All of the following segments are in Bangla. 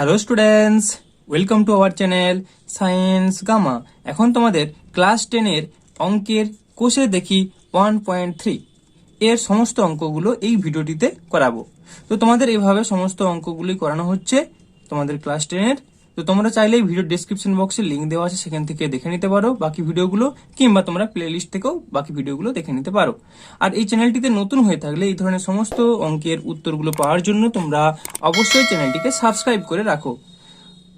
Hello students, welcome to our channel science Gamma. এখন তোমাদের ক্লাস 10 এর অঙ্কের কোষে দেখি 1.3 এর সমস্ত অঙ্কগুলো এই ভিডিওটিতে করাবো। তো তোমাদের এইভাবে সমস্ত অঙ্কগুলি করানো হচ্ছে তোমাদের ক্লাস 10 এর। তো তোমরা চাইলে ভিডিও ডেসক্রিপশন বক্সে লিংক দেওয়া আছে, সেখান থেকে দেখে নিতে পারো বাকি ভিডিওগুলো, কিংবা তোমরা প্লেলিস্ট থেকেও বাকি ভিডিওগুলো দেখে নিতে পারো। আর এই চ্যানেলটিতে নতুন হয়ে থাকলে এই ধরনের সমস্ত অঙ্কের উত্তরগুলো পাওয়ার জন্য তোমরা অবশ্যই চ্যানেলটিকে সাবস্ক্রাইব করে রাখো।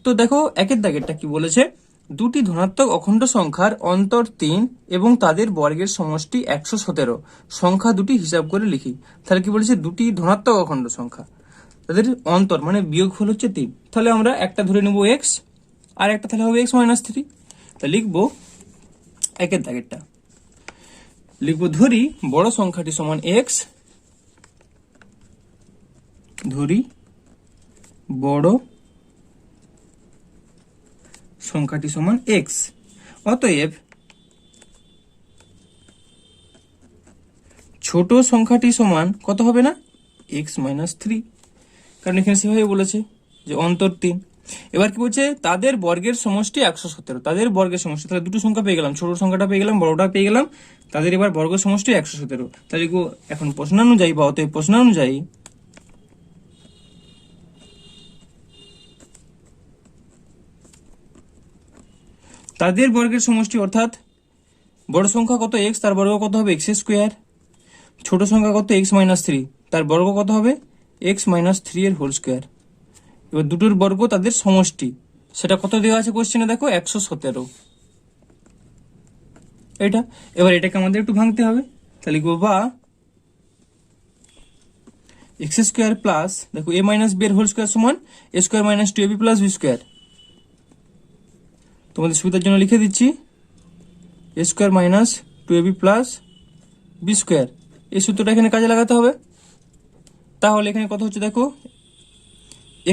তো দেখো একের দাগেরটা কি বলেছে, দুটি ধনাত্মক অখণ্ড সংখ্যার অন্তর 3 এবং তাদের বর্গের সমষ্টি 117 সংখ্যা দুটি হিসাব করে লিখি। তাহলে কি বলেছে, দুটি ধনাত্মক অখণ্ড সংখ্যা, তাদের অন্তর মানে বিয়োগফল হচ্ছে 3। তাহলে আমরা একটা ধরে নেব এক্স, আর একটা তাহলে হবে x-3। তাহলে লিখবো একের দাগেরটা, লিখবো ধরি বড় সংখ্যাটি সমান এক্স, ধরি বড় সংখ্যাটি সমান এক্স, অতএব ছোট সংখ্যাটি সমান কত হবে না, x-3, কারণ এখানে সেভাবে বলেছে যে অন্তর 3। এবার কি বলছে, তাদের বর্গের সমষ্টি 117, তাদের বর্গের সমষ্টি, তাহলে দুটো সংখ্যা পেয়ে গেলাম, ছোট সংখ্যাটা পেয়ে গেলাম, বড়টা পেয়ে গেলাম, তাদের এবার বর্গের সমষ্টি 117। তাহলে এখন প্রশ্নানুযায়ী বা অতএব প্রশ্নানুযায়ী তাদের বর্গের সমষ্টি, অর্থাৎ বড় সংখ্যা কত এক্স, তার বর্গ কত হবে x², ছোট সংখ্যা কত x-3, তার বর্গ কত হবে x-3 এর হোল স্কোয়ার। এবার দুটোর বর্গ তাদের সমষ্টি, সেটা কত দেওয়া আছে কোশ্চেনে দেখো, 117 এটা। এবার এটাকে আমাদের একটু ভাঙতে হবে, তাহলে লিখবো বা x² প্লাস, দেখো a মাইনাস b এর হোল স্কোয়ার সমান a² - 2ab প্লাস b²। তোমাদের সুবিধার জন্য লিখে দিচ্ছি a² - 2ab প্লাস b²। এই সূত্রটা এখানে কাজে লাগাতে হবে। তাহলে এখানে কত হচ্ছে দেখো,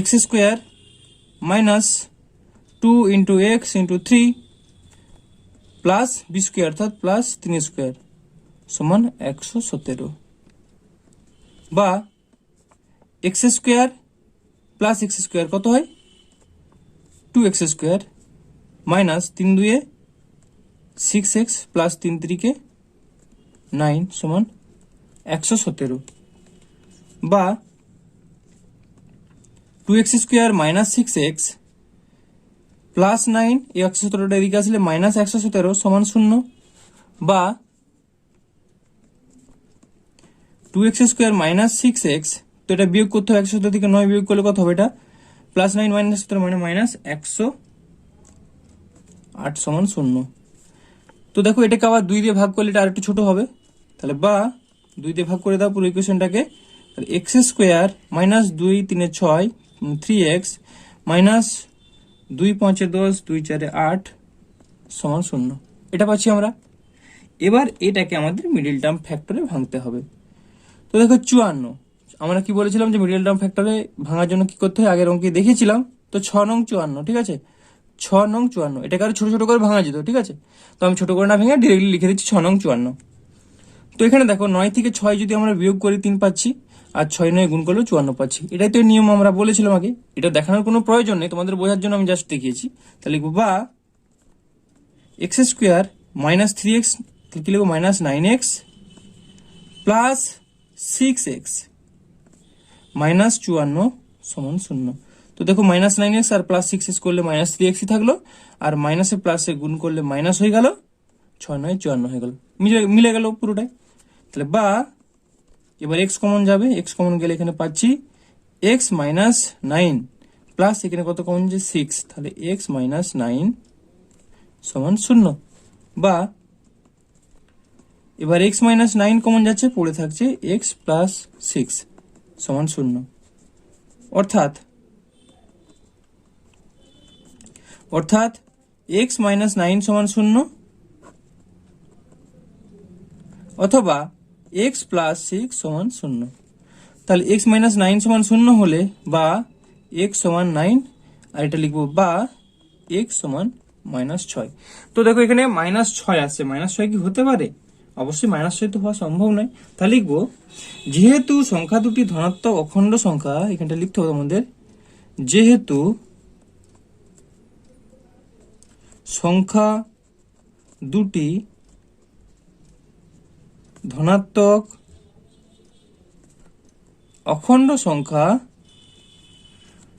x² - 2 × x × 3 প্লাস b² অর্থাৎ প্লাস 3² সমান 117, বা x² প্লাস x² কত হয় 2x² মাইনাস 3 × 2 = 6x প্লাস 3 × 3 = 9 সমান 117, বা 2x² - 6x প্লাস 9, এই 117টা এদিকে আসলে মাইনাস 117 সমান 0, বা 2x² - 6x, তো এটা বিয়োগ করতে হবে, 117 থেকে 9 বিয়োগ করলে কত হবে, এটা প্লাস 9 - 17 মানে মাইনাস 108 সমান 0। তো দেখো এটাকে আবার 2 দিয়ে ভাগ করলে এটা আর একটু ছোট হবে, তাহলে বা 2 দিয়ে ভাগ করে দাও পুরো ইকুয়েশনটাকে। তাহলে x² - 2 × 3 = 6 3x মাইনাস 2 × 5 = 10 2 × 4 = 8 সমান 0, এটা পাচ্ছি আমরা। এবার এটাকে আমাদের মিডল টার্ম ফ্যাক্টরে ভাঙতে হবে। তো দেখো 54, আমরা কি বলেছিলাম যে মিডল টার্ম ফ্যাক্টরে ভাঙার জন্য কি করতে হয়, আগের অঙ্কে দেখিয়েছিলাম। তো 6 নং 54, ঠিক আছে, 6 নং 54, এটাকে আরো ছোট ছোট করে ভাঙা যেত, ঠিক আছে। তো আমি ছোট করে না ভেঙে ডিরেক্টলি লিখে দিচ্ছি 6 নং 54। তো এখানে দেখো 9 থেকে 6 যদি আমরা বিয়োগ করি 3 পাচ্ছি, আর 6 9 গুণ করলে 54 পাচ্ছি। এটাই তো নিয়ম আমরা বলেছিলাম আগে, এটা দেখানোর কোনো প্রয়োজন নেই, তোমাদের বোঝার জন্য আমি জাস্ট দেখিয়েছি। তাহলে লিখবো বা x² - 3x, কি লিখবো -9x প্লাস 6x মাইনাস 54 সমান 0। তো দেখো -9x আর প্লাস 6x করলে -3x থাকলো, আর মাইনাসে প্লাসে গুণ করলে মাইনাস হয়ে গেল, 6 9 54 হয়ে গেল, মিলে গেল পুরোটাই। তাহলে বা এবার x কমন যাবে, x কমন গেলে এখানে পাচ্ছি x - 9 প্লাস এখানে কত কমন যে 6, তাহলে x - 9 সমান 0, বা এবার x - 9 কমন যাচ্ছে, পড়ে থাকছে x প্লাস 6 সমান 0, অর্থাৎ x - 9 সমান 0, অথবা x প্লাস 6 সমান 0। তাহলে x - 9 সমান 0 হলে বা x সমান 9, আর এটা লিখবো বা x সমান -6। তো দেখো এখানে -6 আসছে, -6 কি হতে পারে, অবশ্যই -6 তো হওয়া সম্ভব নয়। তাহলে লিখবো যেহেতু সংখ্যা দুটি ধনাত্মক অখণ্ড সংখ্যা, এখানটা লিখতে হবে আমাদের যেহেতু সংখ্যা দুটি ধনাত্মক অখণ্ড সংখ্যা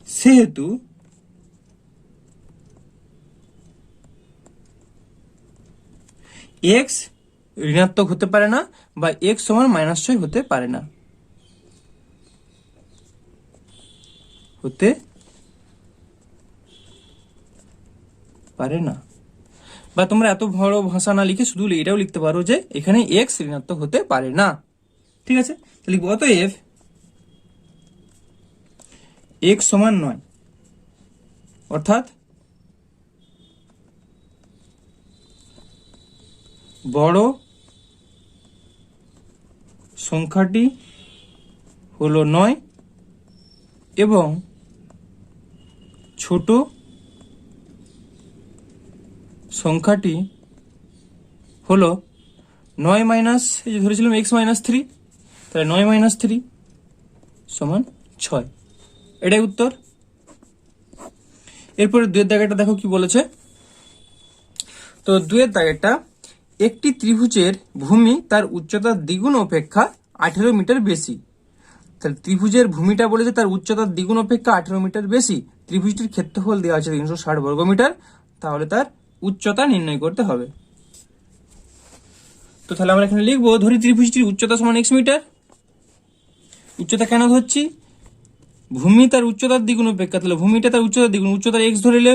সেহেতু x ঋণাত্মক হতে পারে না বা x সমান -6 হতে পারে না, হতে পারে না। বা তোমরা এত বড় ভাষা না লিখে শুধু এটাও লিখতে পারো যে এখানে x ঋণাত্মক হতে পারে না। ঠিক আছে, তাহলে লিখবো অতএব x সমান 9, অর্থাৎ বড় সংখ্যাটি হলো 9 এবং ছোট সংখ্যাটি হলো 9 মাইনাস, এই যে ধরেছিলাম x -3, তাহলে 9 - 3 সমান 6। এটাই উত্তর। এরপরে 2 দাগেরটা দেখো কি বলেছে। তো 2 দাগেরটা, একটি ত্রিভুজের ভূমি তার উচ্চতার দ্বিগুণ অপেক্ষা 18 মিটার বেশি। তাহলে ত্রিভুজের ভূমিটা বলেছে তার উচ্চতার দ্বিগুণ অপেক্ষা 18 মিটার বেশি। ত্রিভুজটির ক্ষেত্রফল দেওয়া আছে 360 বর্গমিটার, তাহলে তার উচ্চতা নির্ণয় করতে হবে। তো তাহলে আমরা এখানে লিখবো, ধরি ত্রিভুজটির উচ্চতা সমান x মিটার। উচ্চতা কেন ধরছি? ভূমি তার উচ্চতার দ্বিগুণ অপেক্ষা, তাহলে ভূমিটা তার উচ্চতার দ্বিগুণ, উচ্চতার x ধরিলে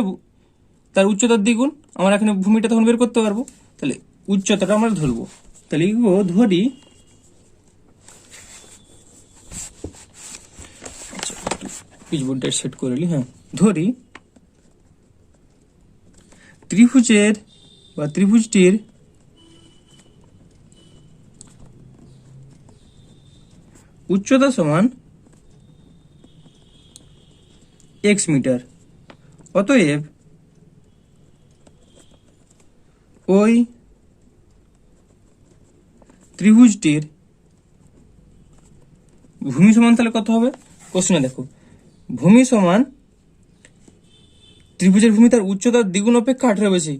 তার উচ্চতার দ্বিগুণ, আমরা এখানে ভূমিটা তখন বের করতে পারবো। তাহলে উচ্চতাটা আমরা ধরবো, তাহলে লিখবো ধরি পিচবোর্ডটা সেট করে নি। হ্যাঁ, ধরি ত্রিভুজের বা ত্রিভুজটির উচ্চতা সমান x মিটার। অতএব ওই ত্রিভুজটির ভূমি সমান, তাহলে কত হবে? কোশ্চেনে দেখো, ভূমি সমান ত্রিভুজের ভূমি তার উচ্চতার দ্বিগুণ অপেক্ষা 18 বেশি।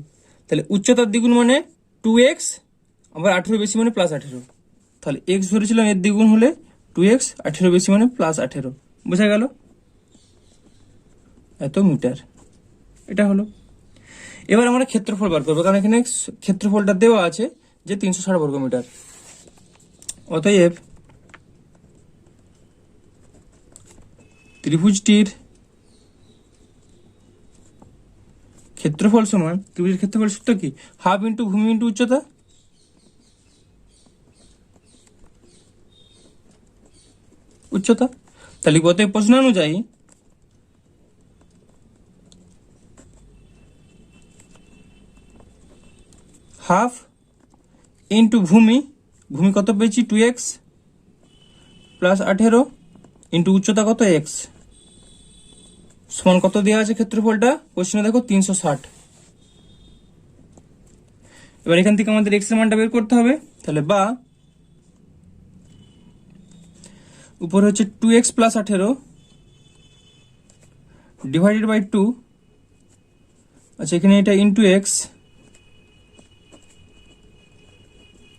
তাহলে উচ্চতার দ্বিগুণ মানে 2x, আবার 18 বেশি মানে +18। তাহলে x ধরেছিলাম, এর দ্বিগুণ হলে 2x, 18 বেশি মানে +18। বোঝা গেল? এত মিটার। এটা হলো। এবার আমরা ক্ষেত্রফল বার করবো, কারণ এখানে ক্ষেত্রফলটা দেওয়া আছে যে 360 বর্গমিটার। অতএব ত্রিভুজটির ক্ষেত্রফল সমান, ত্রিভুজের ক্ষেত্রফল সূত্র কি? হাফ ইন্টু ভূমি ইন্টু উচ্চতা। উচ্চতা, তাহলে অতএব প্রশ্ন অনুযায়ী হাফ ইন্টু ভূমি, ভূমি কত পেয়েছি? 2x +18 ইন্টু উচ্চতা কত? x সমান কত দেওয়া আছে ক্ষেত্রফলটা? কোশ্চেনে দেখো 360। এবার এখান থেকে আমাদের x এর মানটা বের করতে হবে। তাহলে বা উপরে হচ্ছে 2x +18 ডিভাইডেড বাই 2, আচ্ছা এখানে এটা ইন্টু x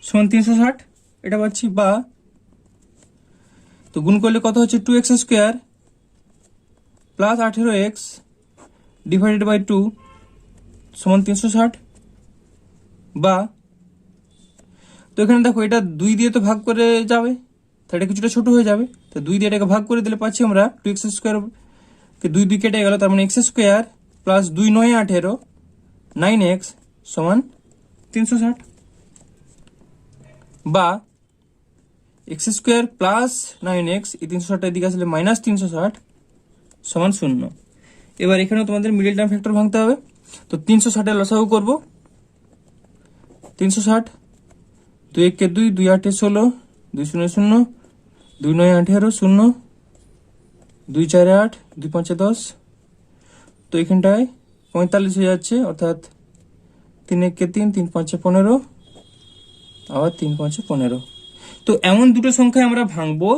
সমান 360, এটা পাচ্ছি। বা তো গুণ করলে কত হচ্ছে? 2x² +18x ডিভাইডেড বাই 2 সমান 360। বা তো এখানে দেখো, এটা 2 দিয়ে তো ভাগ করে যাবে, তাহলে এটা কিছুটা ছোট হয়ে যাবে। তো 2 দিয়ে এটাকে ভাগ করে দিলে পাচ্ছি আমরা 2x² কে 2 2 কেটে গেল, তার মানে x² + 2 9 18 9x সমান 360। বা x² + 9x, এই 360 এদিকে আসলে -360 সমান 0। এবার এখানেও তোমাদের মিডল টার্ম ফ্যাক্টর ভাঙতে হবে। তো 360 এর লসাগু করব। 360, 2 1 কে 2, 2 8 16, 2 0 0, 2 9 18 0, 2 4 8, 2 5 10। তো এখানটায় 45 হয়ে যাচ্ছে, অর্থাৎ 3 1 কে 3, 3 5 15, আবার 3 5 15। তো এমন দুটো সংখ্যায় আমরা ভাঙবো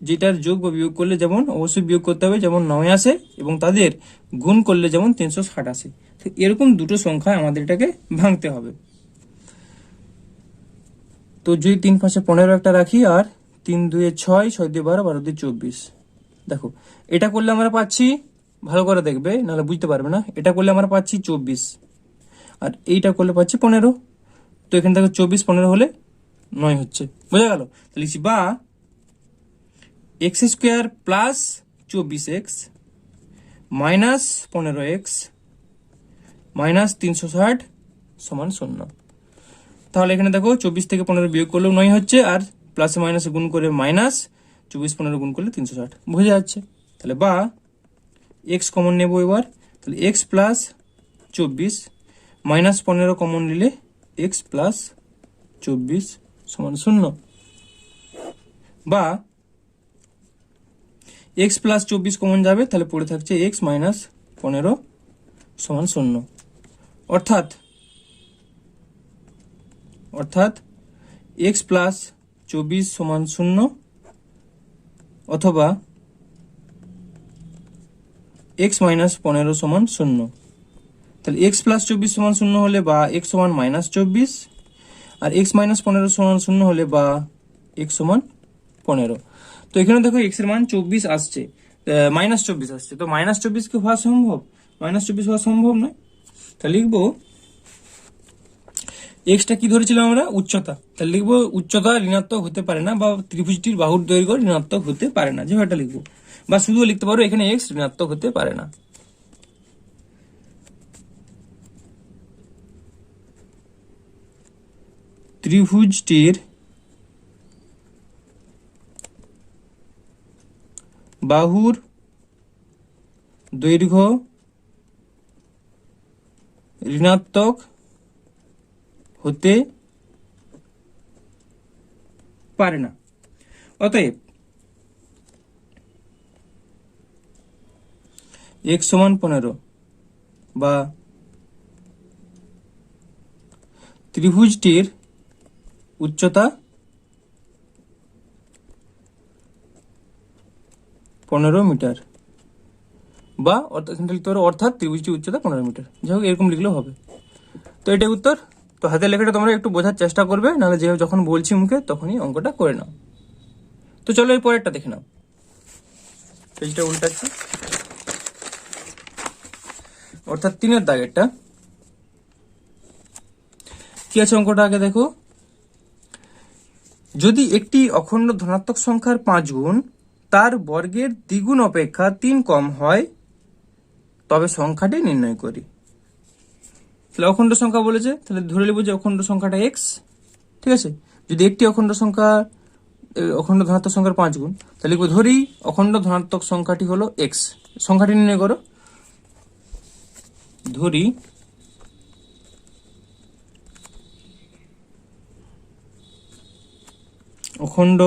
যেটার যোগ বা বিয়োগ করলে যেমন অবশ্যই বিয়োগ করতে হবে যেমন 9 আসে এবং তাদের গুণ করলে যেমন 360 আসে। তো এরকম দুটো সংখ্যায় আমাদের এটাকে ভাঙতে হবে। তো যদি 3 5 15 একটা রাখি আর 3 2 6, 6 2 12, 12 2 24, দেখো এটা করলে আমরা পাচ্ছি, ভালো করে দেখবে নাহলে বুঝতে পারবে না, এটা করলে আমরা পাচ্ছি 24 আর এইটা করলে পাচ্ছি 15। তো এখানে দেখো 24 15 হলে 9 হচ্ছে, বোঝা গেল? তাহলে লিখছি বা x² plus 24x minus 15x minus 360 সমান 0। তাহলে এখানে দেখো 24 থেকে 15 বিয়োগ করলেও 9 হচ্ছে আর প্লাসে মাইনাসে গুণ করে মাইনাস 24 15 গুণ করলে 360, বোঝা যাচ্ছে? তাহলে বা x কমন নেব এবার, তাহলে x প্লাস 24 মাইনাস 15 কমন নিলে x প্লাস 24 সমান 0। বা x প্লাস 24 কমন যাবে, তাহলে পড়ে থাকছে x মাইনাস 15 সমান 0। অর্থাৎ x প্লাস 24 সমান 0 অথবা x মাইনাস 15 সমান 0। তাহলে x প্লাস 24 সমান 0 হলে বা x সমান মাইনাস 24 আর x মাইনাস 15 সমান 0 হলে বা x সমান 15। তো এখানে দেখো x এর মান 24 আসছে, মাইনাস 24 আসছে। তো মাইনাস 24 কি হওয়া সম্ভব? মাইনাস 24 হওয়া সম্ভব নয়। তাহলে লিখবো এক্সটা কি ধরেছিলাম আমরা? উচ্চতা। তাহলে লিখবো উচ্চতা ঋণাত্মক হতে পারে না বা ত্রিভুজটির বাহুর দৈর্ঘ্য ঋণাত্মক হতে পারে না, যেভাবে লিখবো। বা শুধু লিখতে পারো এখানে এক্স ঋণাত্মক হতে পারে না। ত্রিভুজটির বাহুর দৈর্ঘ্য ঋণাত্মক হতে পারে না। অতএব x সমান 15 বা ত্রিভুজটির উচ্চতা 15 মিটার বা অর্থাৎ ত্রিভুজটির উচ্চতা 15 মিটার। যাই হোক, এরকম লিখলেও হবে। তো এটাই উত্তর। তো হাতের লেখাটা তোমরা একটু বোঝার চেষ্টা করবে, নাহলে যে যখন বলছি মুখে তখনই অঙ্কটা করে নাও। তো চলো এর পরেরটা দেখে নাও। পেজটা উল্টাচ্ছি, অর্থাৎ 3-এর দাগেরটা কি আছে অঙ্কটা আগে দেখো। যদি একটি অখণ্ড ধনাত্মক সংখ্যার 5 গুণ তার বর্গের দ্বিগুণ অপেক্ষা 3 কম হয় তবে সংখ্যাটি নির্ণয় করি। তাহলে অখণ্ড সংখ্যা বলেছে, তাহলে ধরে নেব যে অখণ্ড সংখ্যাটা x, ঠিক আছে? যদি একটি অখণ্ড ধনাত্মক সংখ্যার 5 গুণ, তাহলে লিখবো ধরি অখণ্ড ধনাত্মক সংখ্যাটি হলো x। সংখ্যাটি নির্ণয় করো। ধরি অখণ্ড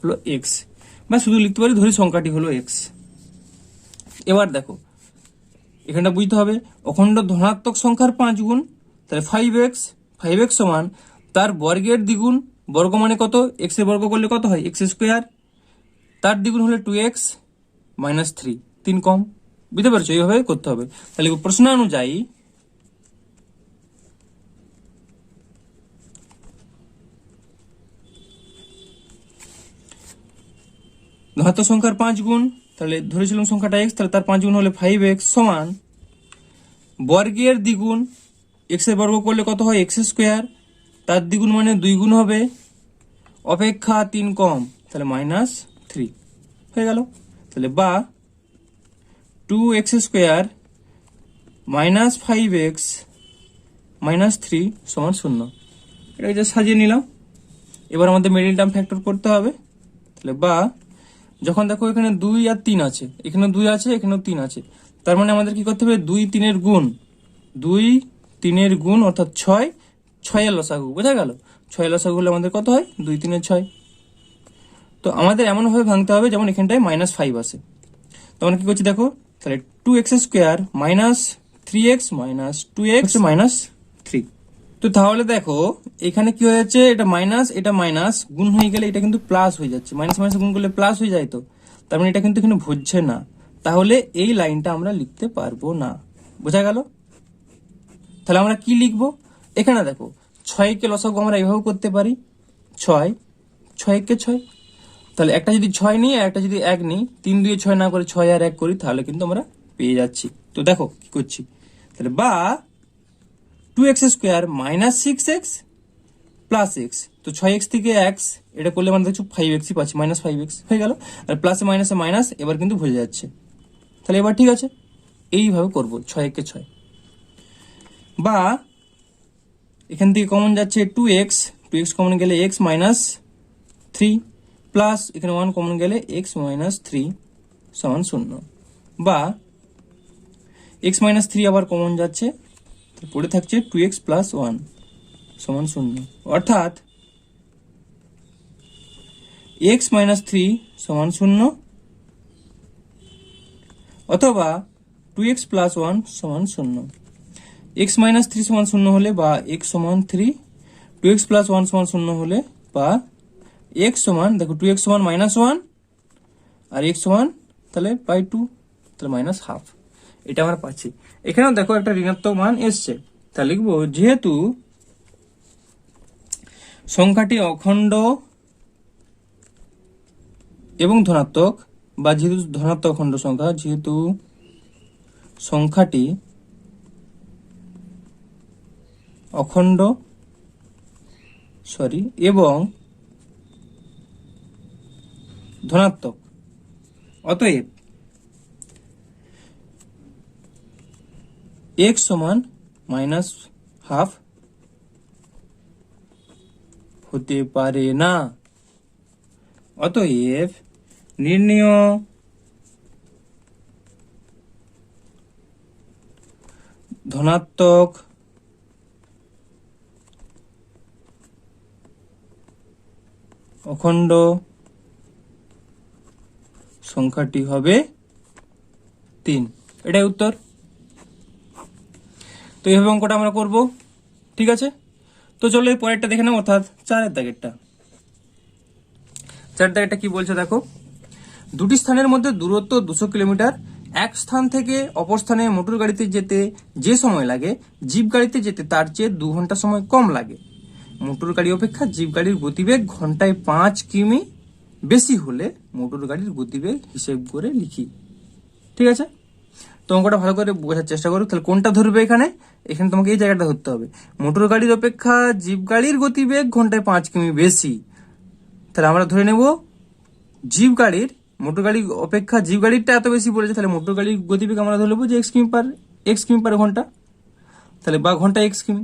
হলো x, বা শুধু লিখতে পারি ধরি সংখ্যাটি হলো x। এবার দেখো এখানটা বুঝতে হবে অখণ্ড ধনাত্মক সংখ্যার 5 গুণ, তাহলে 5x সমান তার বর্গের দ্বিগুণ, বর্গ মানে কত? x এর বর্গ করলে কত হয়? x², তার দ্বিগুণ হলে 2x মাইনাস 3, 3 কম। বুঝতে পারছো? এইভাবে করতে হবে। তাহলে প্রশ্ন অনুযায়ী ধনাত্মক সংখ্যার 5 গুণ, তাহলে ধরেছিলাম সংখ্যাটা x, তাহলে তার 5 গুণ হলে 5x সমান বর্গের দ্বিগুণ, x এর বর্গ করলে কত হয়? x², তার দ্বিগুণ মানে 2 গুণ হবে, অপেক্ষা 3 কম, তাহলে মাইনাস 3 হয়ে গেল। তাহলে বা 2x² মাইনাস 5x মাইনাস 3 সমান 0। এটা যে সাজিয়ে নিলাম। এবার আমাদের মিডল টার্ম ফ্যাক্টর করতে হবে। তাহলে বা যখন দেখো এখানে 2 আর 3 আছে, এখানেও 2 আছে, এখানেও 3 আছে, তার মানে আমাদের কি করতে হবে? 2 3-এর গুণ, 2 3-এর গুণ অর্থাৎ 6, 6-এর লসাগু। বোঝা গেল? 6-এর লসাগু হলে আমাদের কত হয়? 2 3-এর 6। তো আমাদের এমনভাবে ভাঙতে হবে যেমন এখানটায় -5 আসে। তো আমরা কি করছি দেখো, তাহলে 2x square minus 3x minus 2x minus 3। তো তাহলে দেখো এখানে কি হয়ে যাচ্ছে, এটা মাইনাস এটা মাইনাস গুণ হয়ে গেলে এটা কিন্তু প্লাস হয়ে যাচ্ছে, মাইনাস মাইনাস গুণ করলে প্লাস হয়ে যায়। তো তার মানে এটা কিন্তু এখানে বুঝছে না, তাহলে এই লাইনটা আমরা লিখতে পারবো না। বোঝা গেল? তাহলে আমরা কি লিখবো, এখানে দেখো 6কে লসাগু আমরা এভাবে করতে পারি, 6 6কে 6, তাহলে একটা যদি 6 নিই আর একটা যদি 1 নিই, 3 2 6 না করে 6 আর 1 করি, তাহলে কিন্তু আমরা পেয়ে যাচ্ছি। তো দেখো কি করছি, তাহলে বা 2x square minus 6x plus x, তো 6x থেকে x এটা করলে মানে দেখছো 5x পাচ্ছি, মাইনাস 5x হয়ে গেল। আর প্লাসে মাইনাসে মাইনাস এবার কিন্তু ভুলে যাচ্ছে, তাহলে এবার ঠিক আছে এইভাবে করবো 6কে 6। বা এখান থেকে কমন যাচ্ছে 2x কমন গেলে x মাইনাস 3 প্লাস এখানে 1 কমন গেলে x মাইনাস 3 সমান 0। বা x মাইনাস 3 আবার কমন যাচ্ছে, পড়ে থাকছে 2x প্লাস 1 সমান 0, অর্থাৎ x মাইনাস 3 সমান 0 অথবা 2x প্লাস 1 সমান 0। x মাইনাস 3 সমান 0 হলে বা x সমান 3, 2x প্লাস 1 সমান 0 হলে বা x সমান, দেখো 2x সমান মাইনাস 1 আর x সমান তাহলে বাই 2, তাহলে মাইনাস হাফ, এটা আমরা পাচ্ছি। এখানেও দেখো একটা ঋণাত্মক মান এসছে, তাহলে লিখবো যেহেতু সংখ্যাটি অখণ্ড এবং ধনাত্মক, বা যেহেতু ধনাত্মক অখণ্ড সংখ্যা, যেহেতু সংখ্যাটি অখণ্ড এবং ধনাত্মক, অতএব x সমান মাইনাস হাফ হতে পারে না। অতএব নির্ণেয় ধনাত্মক অখণ্ড সংখ্যাটি হবে 3, এটাই উত্তর। তো এইভাবে অঙ্কটা আমরা করব, ঠিক আছে। তো চলো এই পরেরটা দেখে নাও, অর্থাৎ 4 দাগেরটা। 4 দাগেরটা কি বলছে দেখো, দুটি স্থানের মধ্যে দূরত্ব 200 কিলোমিটার, এক স্থান থেকে অপর স্থানে মোটর গাড়িতে যেতে যে সময় লাগে জিপ গাড়িতে যেতে তার চেয়ে 2 ঘন্টা সময় কম লাগে। মোটর গাড়ি অপেক্ষা জিপ গাড়ির গতিবেগ ঘন্টায় 5 কিমি বেশি হলে মোটর গাড়ির গতিবেগ হিসেব করে লিখি। ঠিক আছে, তো অঙ্কটা ভালো করে বোঝার চেষ্টা করো। তাহলে কোনটা ধরবে এখানে, এখানে তোমাকে এই জায়গাটা ধরতে হবে, মোটর গাড়ির অপেক্ষা জিপ গাড়ির গতিবেগ ঘন্টায় 5 কিমি বেশি। তাহলে আমরা ধরে নেব জিপ গাড়ির, মোটর গাড়ি অপেক্ষা জিপ গাড়িরটা এত বেশি বলেছে, তাহলে মোটর গাড়ির গতিবেগ আমরা ধরে নেবো যে x কিমি পার ঘন্টা, তাহলে বা ঘন্টা x কিমি,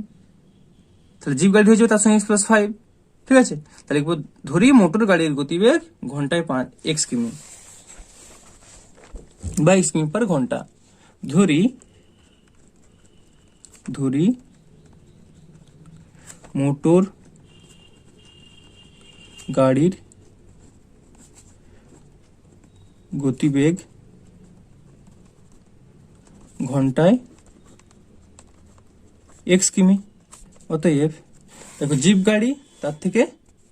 তাহলে জিপ গাড়ি হয়ে যাবে তার সঙ্গে x প্লাস 5। ঠিক আছে, তাহলে ধরি মোটর গাড়ির গতিবেগ ঘন্টায় x কিমি বা x কিমি পার ঘন্টা। ধরি মোটর গাড়ির গতিবেগ ঘন্টায় x কিমি। অতএব দেখো জিপ গাড়ি তার থেকে,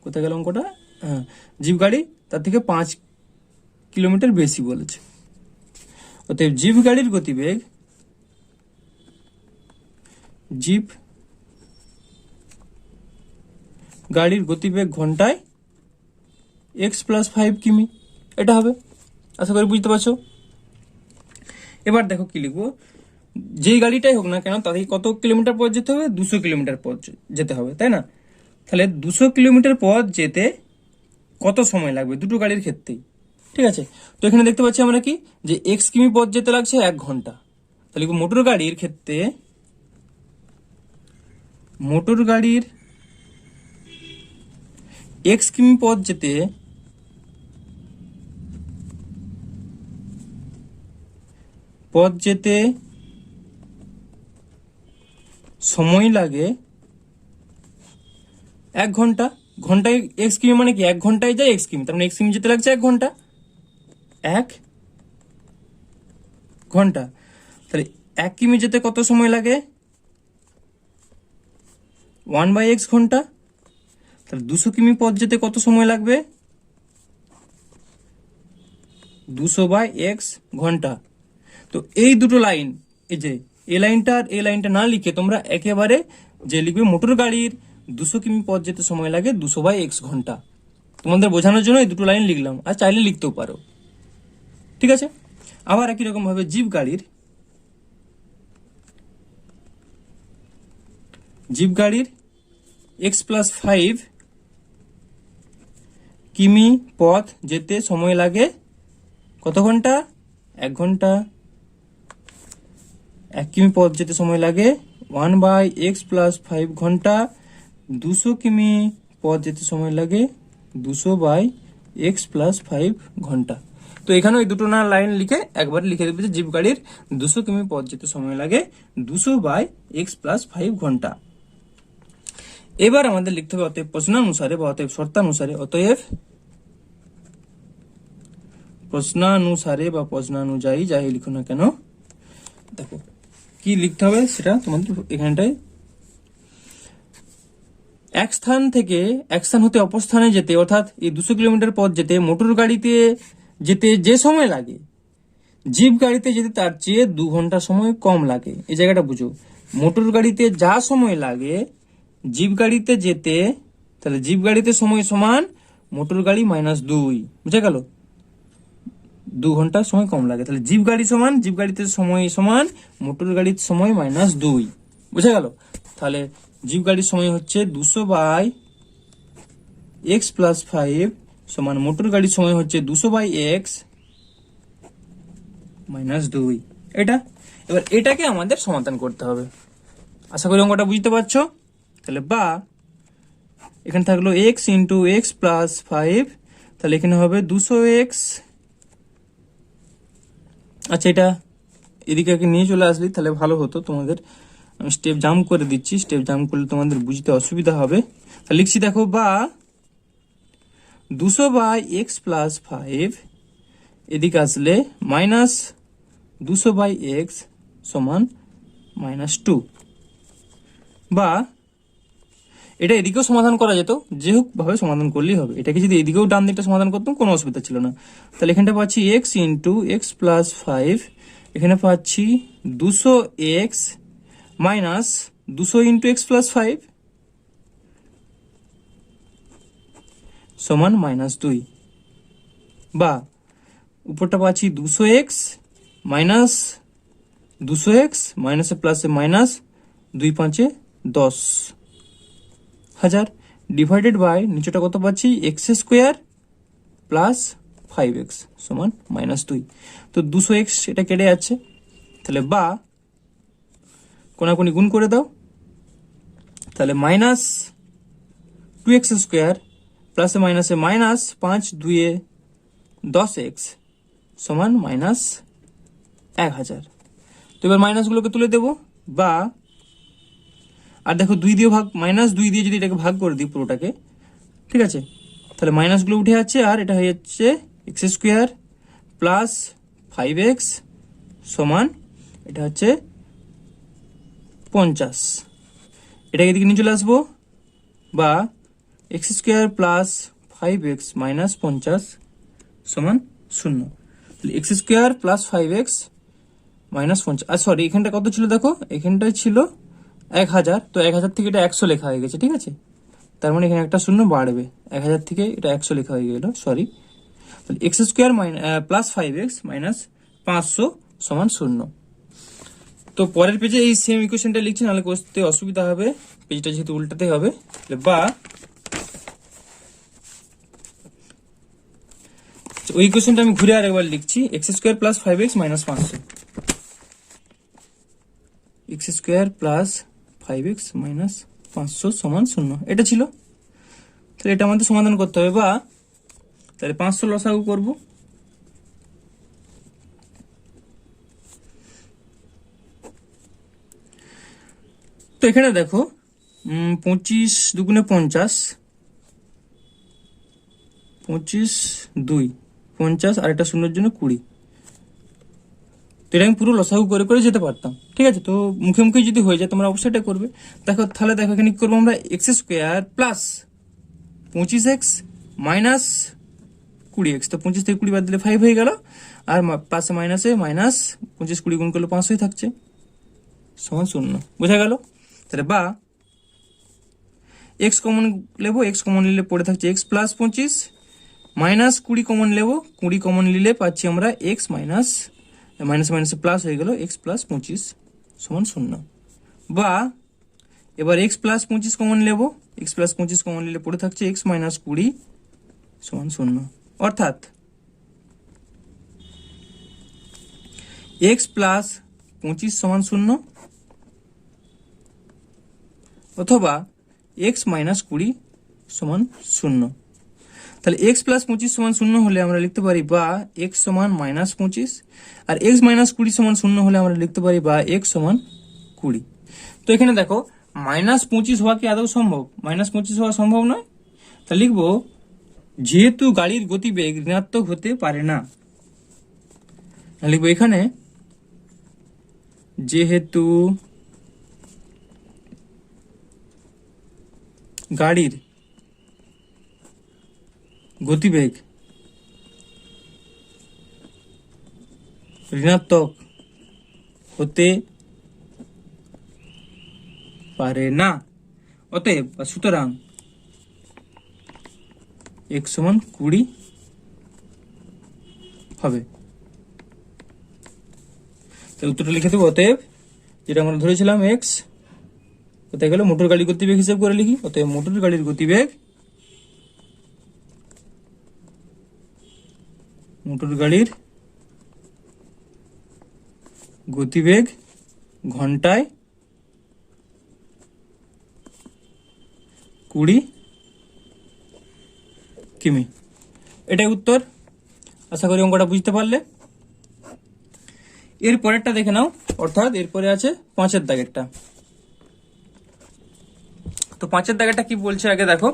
কোথায় গেল অঙ্কটা, হ্যাঁ জিপ গাড়ি তার থেকে 5 কিলোমিটার বেশি বলেছে। অতএব জিপ গাড়ির গতিবেগ, জিপ গাড়ির গতিবেগ ঘন্টায় x প্লাস 5 কিমি, এটা হবে। আশা করি বুঝতে পারছো। এবার দেখো কি লিখবো, যেই গাড়িটাই হোক না কেন তাদেরকে কত কিলোমিটার পথ যেতে হবে, 200 কিলোমিটার পথ যেতে হবে, তাই না। তাহলে 200 কিলোমিটার পথ যেতে কত সময় লাগবে দুটো গাড়ির ক্ষেত্রেই। ঠিক আছে, তো এখানে দেখতে পাচ্ছি আমরা কি যে x কিমি পথ যেতে লাগছে 1 ঘন্টা। তাহলে মোটর গাড়ির ক্ষেত্রে, মোটর গাড়ির x কিমি পথ যেতে সময় লাগে 1 ঘন্টা। ঘন্টায় x কিমি মানে কি 1 ঘন্টায় যায় x কিমি, তার মানে x কিমি যেতে লাগছে 1 ঘন্টা। 1 ঘন্টা। তাহলে 1 কিমি যেতে কত সময় লাগে? 1/x ঘন্টা। তাহলে 200 কিমি পথ যেতে কত সময় লাগবে? 200/x ঘন্টা। তো এই দুটো লাইন, এই যে এই লাইনটা আর এই লাইনটা না লিখে তোমরা একেবারে যে লিখবে মোটর গাড়ির 200 কিমি পথ যেতে সময় লাগে 200/x ঘন্টা। তোমাদের বোঝানোর জন্য এই দুটো লাইন লিখলাম, আর চাইলে লিখতেও পারো। ঠিক আছে। আবার একই রকম ভাবে জিপ গাড়ির x+5 কিমি পথ যেতে সময় লাগে কত ঘন্টা? 1 ঘন্টা। 1 কিমি পথ যেতে সময় লাগে 1/x+5 ঘন্টা। 200 কিমি পথ যেতে সময় লাগে 200/x+5 ঘন্টা। তো এখানে ওই দুটো না লাইন লিখে একবার লিখে দেবে যে জিপ গাড়ির 200 কিমি পথ যেতে সময় লাগে 200/x+5 ঘন্টা। এবার আমাদের লিখতে হবে অতএব প্রশ্নানুসারে বা অতএব শর্তানুসারে, প্রশ্নানুসারে বা প্রশ্নানুযায়ী যাই লিখো না কেন, দেখো কি লিখতে হবে সেটা তোমাদের এখানটায়। এক স্থান থেকে এক স্থান হতে অপর স্থানে যেতে, অর্থাৎ এই 200 কিলোমিটার পথ যেতে মোটর গাড়িতে যেতে যে সময় লাগে, জিপ গাড়িতে যেতে তার চেয়ে 2 ঘন্টা সময় কম লাগে। এই জায়গাটা বুঝো, মোটর গাড়িতে যা সময় লাগে জিপ গাড়িতে যেতে, তাহলে জিপ গাড়িতে সময় সমান মোটর গাড়ি -2, বুঝে গেল? 2 ঘন্টা সময় কম লাগে। তাহলে জিপ গাড়িতে সময় সমান মোটর গাড়ির সময় -2, বুঝে গেল? তাহলে জিপ গাড়ির সময় হচ্ছে 200/x+5 সমান মোটর গাড়ির সময় হচ্ছে 200/x-2। এটা এবার এটাকে আমাদের সমাধান করতে হবে। আশা করি অঙ্কটা বুঝতে পারছো। তাহলে বা এখানে থাকলো x × x+5, তাহলে এখানে হবে 200x। আচ্ছা, এটা এদিকে নিয়ে চলে আসলি তাহলে ভালো হতো। তোমাদের আমি স্টেপ জাম্প করে দিচ্ছি, স্টেপ জাম্প করলে তোমাদের বুঝতে অসুবিধা হবে। তাহলে লিখছি দেখো, বা 200/x+5 এদিকে আসলে -200/x সমান -2। বা এটা এদিকেও সমাধান করা যেত, যে হোক ভাবে সমাধান করলেই হবে। এটাকে যদি এদিকেও ডান দিকটা সমাধান করতাম কোনো অসুবিধা ছিল না। তাহলে এখানটা পাচ্ছি x × x+5, এখানে পাচ্ছি 200x - 200 × x+5 সমান -2। বা উপরটা পাচ্ছি 200x - 200x মাইনাসে প্লাসে মাইনাস, 2 5 10,000 ডিভাইডেড বাই নিচেটা কত পাচ্ছি x² + 5x সমান -2। তো 200x এটা কেটে যাচ্ছে, তাহলে বা কোনাকুনি গুণ করে দাও। তাহলে -2x² প্লাসে মাইনাসে মাইনাস, 5 2 10x সমান -1000। তো এবার মাইনাসগুলোকে তুলে দেব। বা আর দেখো 2 দিয়ে -2 দিয়ে যদি এটাকে ভাগ করে দিই পুরোটাকে, ঠিক আছে, তাহলে মাইনাসগুলো উঠে যাচ্ছে আর এটা হয়ে যাচ্ছে x² + 5x সমান এটা হচ্ছে 50। এটাকে এদিকে নিয়ে চলে আসবো। বা x² + 5x - 50 সমান 0। তাহলে x² + 5x - 50, আর সরি এখানটা কত ছিল দেখো, এখানটায় ছিল 1000, তো 1000 থেকে এটা 100 লেখা হয়ে গেছে, ঠিক আছে। তার মানে এখানে একটা শূন্য বাড়বে, 1000 থেকে এটা 100 লেখা হয়ে গেল, সরি। তাহলে x² + 5x - 500 সমান 0। তো পরের পেজে এই সেম ইকুয়েশনটা লিখছি, নাহলে করতে অসুবিধা হবে, পেজটা যেহেতু উল্টাতে হবে। বা ওই ইকুয়েশনটা আমি ঘুরে আরেকবার লিখছি, x² + 5x - 500, x² + 5x - 500 সমান 0, এটা ছিল। তাহলে এটা আমাদের সমাধান করতে হবে। বা তাহলে 500 লসাগু করব। তো এখানে দেখো 25 2 50, 25 2 50 আর একটা শূন্যের জন্য 20, তো এটা আমি পুরো লসাগু করে করে যেতে পারতাম, ঠিক আছে। তো মুখে মুখে যদি হয়ে যায় তোমরা অবশ্যই এটা করবে। দেখো তাহলে দেখো এখানে কি করবো আমরা, x square plus 25x minus 20x। তো 25 থেকে 20 বাদ দিলে 5 হয়ে গেল, আর পাশে মাইনাসে মাইনাস 25 20 গুণ করলে 5 হয়ে থাকছে, সমান 0। বোঝা গেল? তাহলে বা এক্স কমন নেবো, এক্স কমন নিলে পড়ে থাকছে এক্স প্লাস 25 মাইনাস 20 কমন নেবো, 20 কমন নিলে পাচ্ছি আমরা এক্স মাইনাস মাইনাস মাইনাসে প্লাস হয়ে গেল এক্স প্লাস 25 সমান 0। বা এবার এক্স প্লাস 25 কমন নেবো, এক্স প্লাস 25 কমন নিলে পড়ে থাকছে এক্স মাইনাস 20 সমান 0। অর্থাৎ এক্স প্লাস 25 সমান 0 অথবা এক্স মাইনাস 20 সমান 0। তাহলে এক্স প্লাস 25 সমান 0 হলে আমরা লিখতে পারি বা এক্স সমান মাইনাস 25, আর এক্স মাইনাস 20 সমান 0 হলে আমরা লিখতে পারি বা এক্স সমান 20। তো এখানে দেখো মাইনাস 25 হওয়া কি আদৌ সম্ভব? মাইনাস 25 হওয়া সম্ভব নয়। তাহলে লিখবো যেহেতু গাড়ির গতিবেগ ঋণাত্মক হতে পারে না, লিখবো এখানে যেহেতু গাড়ির গতিবেগ ঋণাত্মক হতে পারে না, অতএব বা সুতরাং x সমান 20 হবে। তাহলে উত্তরটা লিখে দেবো, অতএব যেটা আমরা ধরেছিলাম x, কোথায় গেল, মোটর গাড়ির গতিবেগ হিসেব করে লিখি, অতএব মোটর গাড়ির গতিবেগ ঘন্টায় 20 কিমি। এটাই উত্তর। আশা করি অঙ্কটা বুঝতে পারলে। এর পরেরটা দেখে নাও, অর্থাৎ এরপরে আছে 5-এর দাগেরটা। তো 5-এর দাগেরটা কি বলছে আগে দেখো,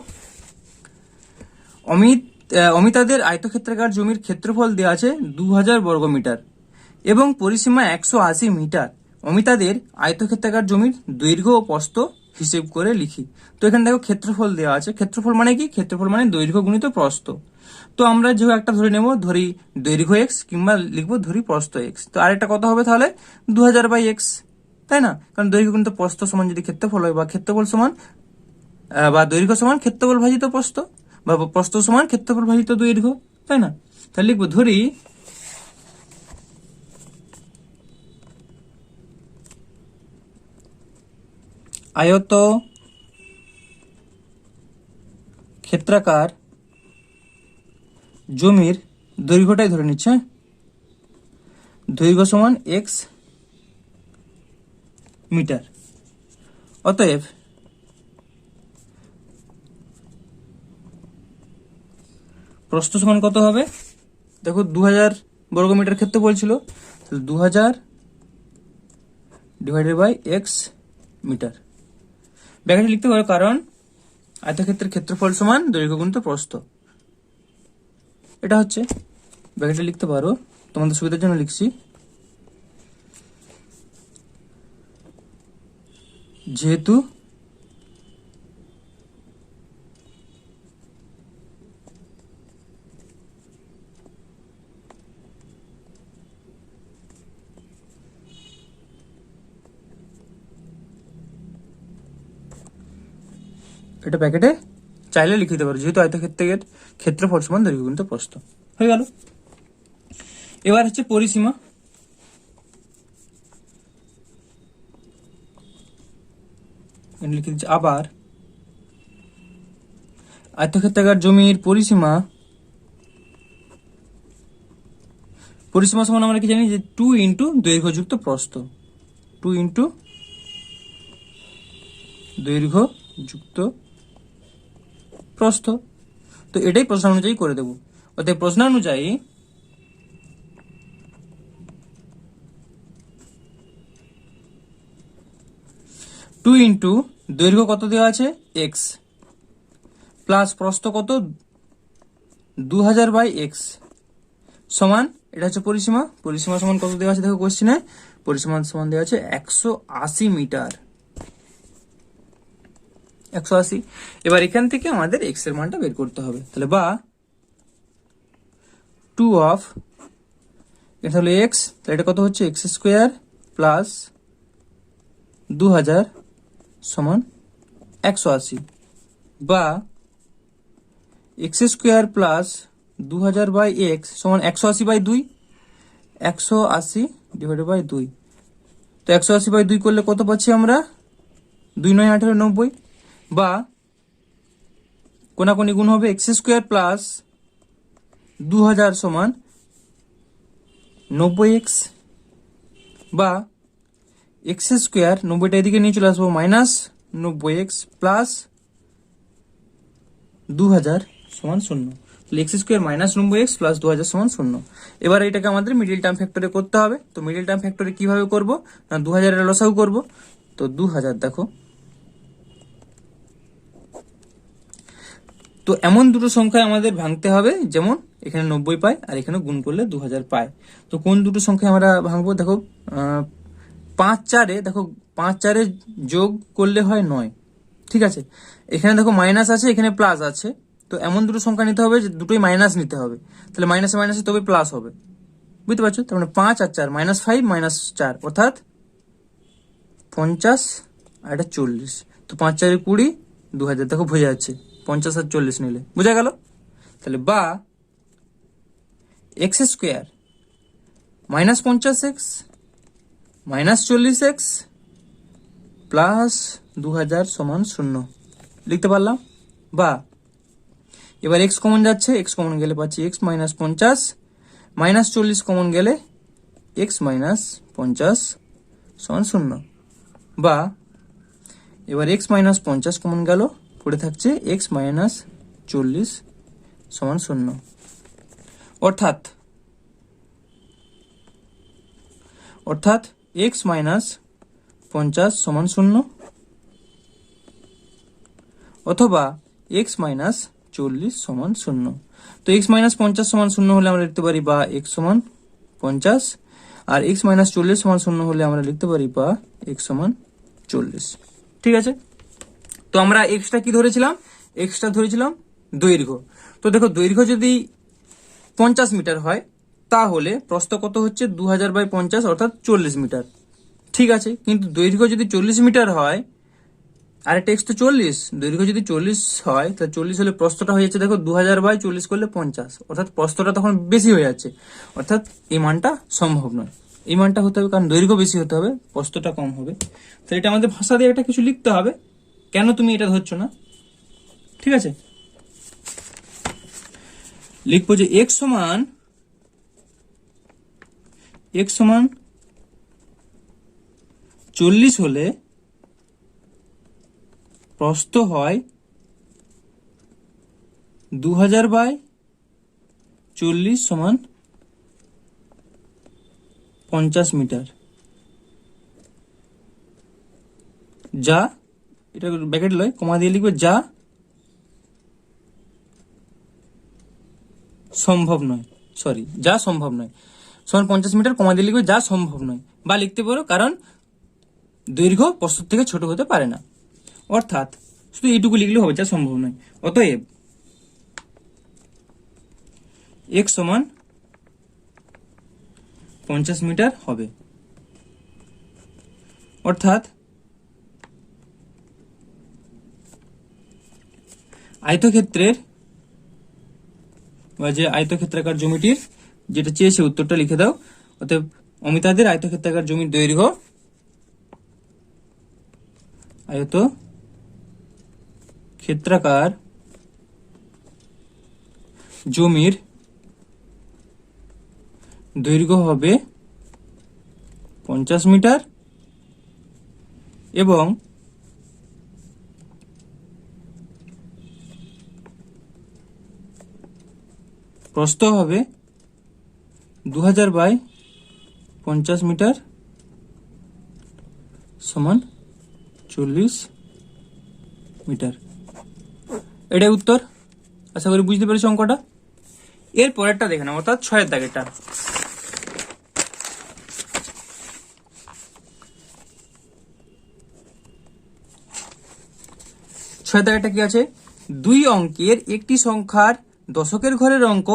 অমিতাদের আয়তক্ষেত্রাকার জমির ক্ষেত্রফল দেওয়া আছে 2000 বর্গমিটার এবং পরিসীমা 180 মিটার। অমিতাদের আয়তক্ষেত্রাকার জমির দৈর্ঘ্য ও প্রস্থ হিসেব করে লিখি। তো এখানে দেখো ক্ষেত্রফল দেওয়া আছে। ক্ষেত্রফল মানে কি? ক্ষেত্রফল মানে দৈর্ঘ্য গুণিত প্রস্থ। তো আমরা যে একটা ধরে নেব, ধরি দৈর্ঘ্য এক্স কিংবা লিখবো ধরি প্রস্থ এক্স। তো আরেকটা কত হবে তাহলে 2000/x, তাই না? কারণ দৈর্ঘ্য গুণিত প্রস্থ সমান যদি ক্ষেত্রফল হয়, বা ক্ষেত্রফল সমান বা দৈর্ঘ্য সমান ক্ষেত্রফল ভাজিত প্রস্থ, বা প্রস্থ সমান ক্ষেত্রফল ভাজিত দৈর্ঘ্য, তাই না? তাহলে লিখবো ধরি আয়ত ক্ষেত্রাকার জমির দৈর্ঘ্যটাই ধরে নিচ্ছে, দৈর্ঘ্য সমান এক্স মিটার। অতএব প্রস্থ সমান কত হবে? দেখো 2000 বর্গমিটার ক্ষেত্রে বলছিল, 2000 / x মিটার। ব্র্যাকেটে লিখতে পারো, কারণ আয়তক্ষেত্রের ক্ষেত্রফল সমান দৈর্ঘ্য গুণিত প্রস্থ। এটা হচ্ছে ব্র্যাকেটে লিখতে পারো, তোমাদের সুবিধার জন্য লিখছি। যেহেতু এটা প্যাকেটে চাইলে লিখে দিতে পারো, যেহেতু আয়তক্ষেত্রের ক্ষেত্রফল সমান দৈর্ঘ্য গুণিত প্রস্থ। হয়ে গেল। এবার হচ্ছে পরিসীমা। লিখে দিচ্ছি আবার আয়তক্ষেত্রাকার জমির পরিসীমা সমান আমরা কি জানি যে 2 ইন্টু দৈর্ঘ্য যুক্ত প্রস্থ, 2 ইন্টু দৈর্ঘ্য যুক্ত প্রস্থ। তো এটাই প্রশ্ন অনুযায়ী করে দেব। অতএব প্রশ্ন অনুযায়ী টু ইন্টু দৈর্ঘ্য কত দেওয়া আছে এক্স প্লাস প্রস্থ কত 2000/x সমান এটা হচ্ছে পরিসীমা। পরিসীমা সমান কত দেওয়া আছে দেখো কোশ্চেনে, পরিসীমা সমান দেওয়া আছে 180 মিটার, 180। এবার এখান থেকে আমাদের এক্স এর মানটা বের করতে হবে, তাহলে বা 2 অফ, এটা হলো এক্স, তাহলে এটা কত হচ্ছে এক্স স্কোয়ার প্লাস 2000 সমান 180, বা x square plus 2000 by x সমান 180 বাই 2, 180 ডিভাইডেড বাই 2। তো 180 বাই 2 করলে কত পাচ্ছি আমরা, 2 9 18 90, বা কোনাকুনি গুণ হবে এক্স স্কোয়ার প্লাস 2000 সমান 90x, বা এক্স স্কোয়ার 90টা এদিকে নিয়ে চলে আসবো মাইনাস 90x প্লাস 2000 সমান 0। তাহলে x square minus 90x plus 2000 সমান 0। এবার এটাকে আমাদের মিডিল টার্ম ফ্যাক্টরে করতে হবে। তো মিডিল টার্ম ফ্যাক্টরে কিভাবে করব না, 2000 এর লসাগু করব। তো 2000 দেখো, তো এমন দুটো সংখ্যা আমাদের ভাঙতে হবে, যেমন এখানে 90 পায় আর এখানে গুণ করলে 2000 পায়। তো কোন দুটো সংখ্যা আমরা ভাঙবো, দেখো 5 4 দেখো 5 4 যোগ করলে হয় 9, ঠিক আছে। এখানে দেখো মাইনাস আছে, এখানে প্লাস আছে, তো এমন দুটো সংখ্যা নিতে হবে যে দুটোই মাইনাস নিতে হবে, তাহলে মাইনাসে মাইনাসে তবে প্লাস হবে, বুঝতে পারছো। তার মানে 5 আর 4 -5 -4 অর্থাৎ 50 আর এটা 40। তো 5 4 20, 2000 দেখো বোঝা যাচ্ছে, 50 আর 40 নিলে বোঝা গেল। তাহলে বা x square minus 50x minus 40x plus 2000 সমান 0 লিখতে পারলাম। বা এবার এক্স কমন যাচ্ছে, এক্স কমন গেলে পাচ্ছি এক্স মাইনাস 50 মাইনাস 40 কমন গেলে এক্স মাইনাস 50 সমান 0। বা এবার এক্স মাইনাস 50 কমন গেল, পড়ে থাকছে এক্স মাইনাস 40 সমান 0। অর্থাৎ এক্স মাইনাস 50 সমান 0 অথবা এক্স মাইনাস 40 সমান 0। তো এক্স মাইনাস 50 সমান 0 হলে আমরা লিখতে পারি বা এক্স সমান 50, আর এক্স মাইনাস 40 সমান 0 হলে আমরা লিখতে পারি বা এক্স সমান 40, ঠিক আছে। তো আমরা এক্সটা কি ধরেছিলাম, এক্সটা ধরেছিলাম দৈর্ঘ্য। তো দেখো দৈর্ঘ্য যদি 50 মিটার হয় তাহলে প্রস্থ কত হচ্ছে 2000 বাই 50 অর্থাৎ 40 মিটার, ঠিক আছে। কিন্তু দৈর্ঘ্য যদি 40 মিটার হয়, আর এটা এক্স তো 40, দৈর্ঘ্য যদি 40 হয় তাহলে 40 হলে প্রস্থটা হয়ে যাচ্ছে দেখো 2000 বাই 40 করলে 50, অর্থাৎ প্রস্থটা তখন বেশি হয়ে যাচ্ছে, অর্থাৎ এই মানটা সম্ভব নয়। এই মানটা হতে হবে কারণ দৈর্ঘ্য বেশি হতে হবে, প্রস্থটা কম হবে। তো এটা আমাদের ভাষা দিয়ে একটা কিছু লিখতে হবে, কেন তুমি এটা ধরছো না, ঠিক আছে। লিখবো যে এক্স সমান 40 হলে প্রস্থ হয় 2000 বাই 40 সমান 50 মিটার, যা এটা ব্র্যাকেট লয় কমা দিয়ে লিখবে যা সম্ভব নয়, যা সম্ভব নয় সমান 50 মিটার কমা দিয়ে লিখবে যা সম্ভব নয়, বা লিখতে পারো কারণ দৈর্ঘ্য প্রস্থ থেকে ছোট হতে পারে না, অর্থাৎ শুধু এইটুকু লিখলে হবে যা সম্ভব নয়। অতএব এক্স সমান 50 মিটার হবে, অর্থাৎ আয়তক্ষেত্রের বা যে আয়তক্ষেত্রাকার জমিটির যেটা চেয়েছে উত্তরটা লিখে দাও। অতএব অমিতাদের আয়তক্ষেত্রাকার জমির দৈর্ঘ্য আয়তক্ষেত্রাকার জমির দৈর্ঘ্য হবে 50 মিটার এবং প্রস্থ হবে 2000 বাই 50 মিটার সমান 40 মিটার। এটাই উত্তর। আশা করি বুঝতে পেরেছো অঙ্কটা। এর পরেরটা দেখে নাও, অর্থাৎ 6 এর দাগেরটা। 6 দাগেরটা কি আছে, দুই অঙ্কের একটি সংখ্যার দশকের ঘরের অঙ্ক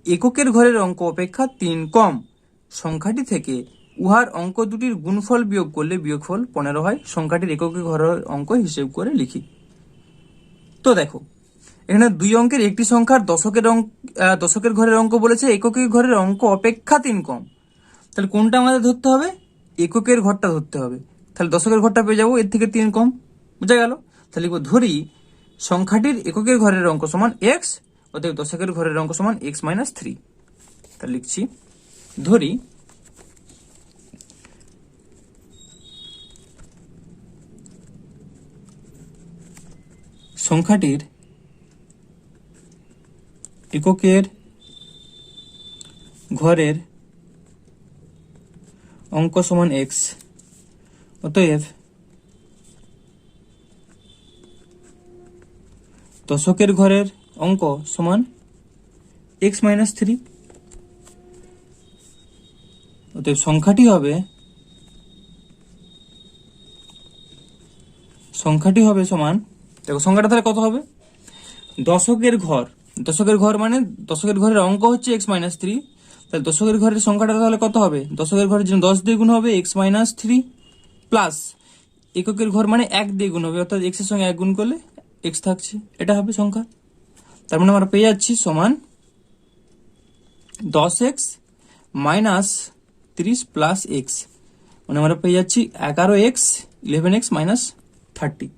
এককের ঘরের অঙ্ক অপেক্ষা 3 কম, সংখ্যাটি থেকে উহার অঙ্ক দুটির গুণফল বিয়োগ করলে বিয়োগফল 15 হয়, সংখ্যাটির এককের ঘরের অঙ্ক হিসেব করে লিখি। তো দেখো এখানে দুই অঙ্কের একটি সংখ্যার দশকের ঘরের অঙ্ক বলেছে, এককের ঘরের অঙ্ক অপেক্ষা 3 কম। তাহলে কোনটা আমাদের ধরতে হবে, এককের ঘরটা ধরতে হবে। তাহলে দশকের ঘরটা পেয়ে যাবো, এর থেকে 3 কম, বুঝা গেল। তাহলে ধরি সংখ্যাটির এককের ঘরের অঙ্ক সমান এক্স, অতএব দশকের ঘরের অঙ্ক সমান এক্স মাইনাস 3। তাহলে লিখছি, ধরি সংখ্যাটির এককের ঘরের অঙ্ক সমান এক্স, অতএব দশকের ঘরের অঙ্ক সমান এক্স মাইনাস 3। অতএব সংখ্যাটি হবে সমান, দেখো সংখ্যাটা তাহলে কত হবে, দশকের ঘর মানে দশকের ঘরের অঙ্ক হচ্ছে এক্স মাইনাস 3, তাহলে দশকের ঘরের সংখ্যাটা তাহলে কত হবে, দশকের ঘরের জন্য 10 দিয়ে গুণ হবে এক্স মাইনাস 3 প্লাস এককের ঘর মানে 1 দিয়ে গুণ হবে, অর্থাৎ এক্স এর সঙ্গে 1 গুণ করলে এক্স থাকছে, এটা হবে সংখ্যা। তার মানে আমরা পেয়ে যাচ্ছি সমান 10x মাইনাস 30 প্লাস এক্স, মানে আমরা পেয়ে যাচ্ছি 11x 11x মাইনাস 30।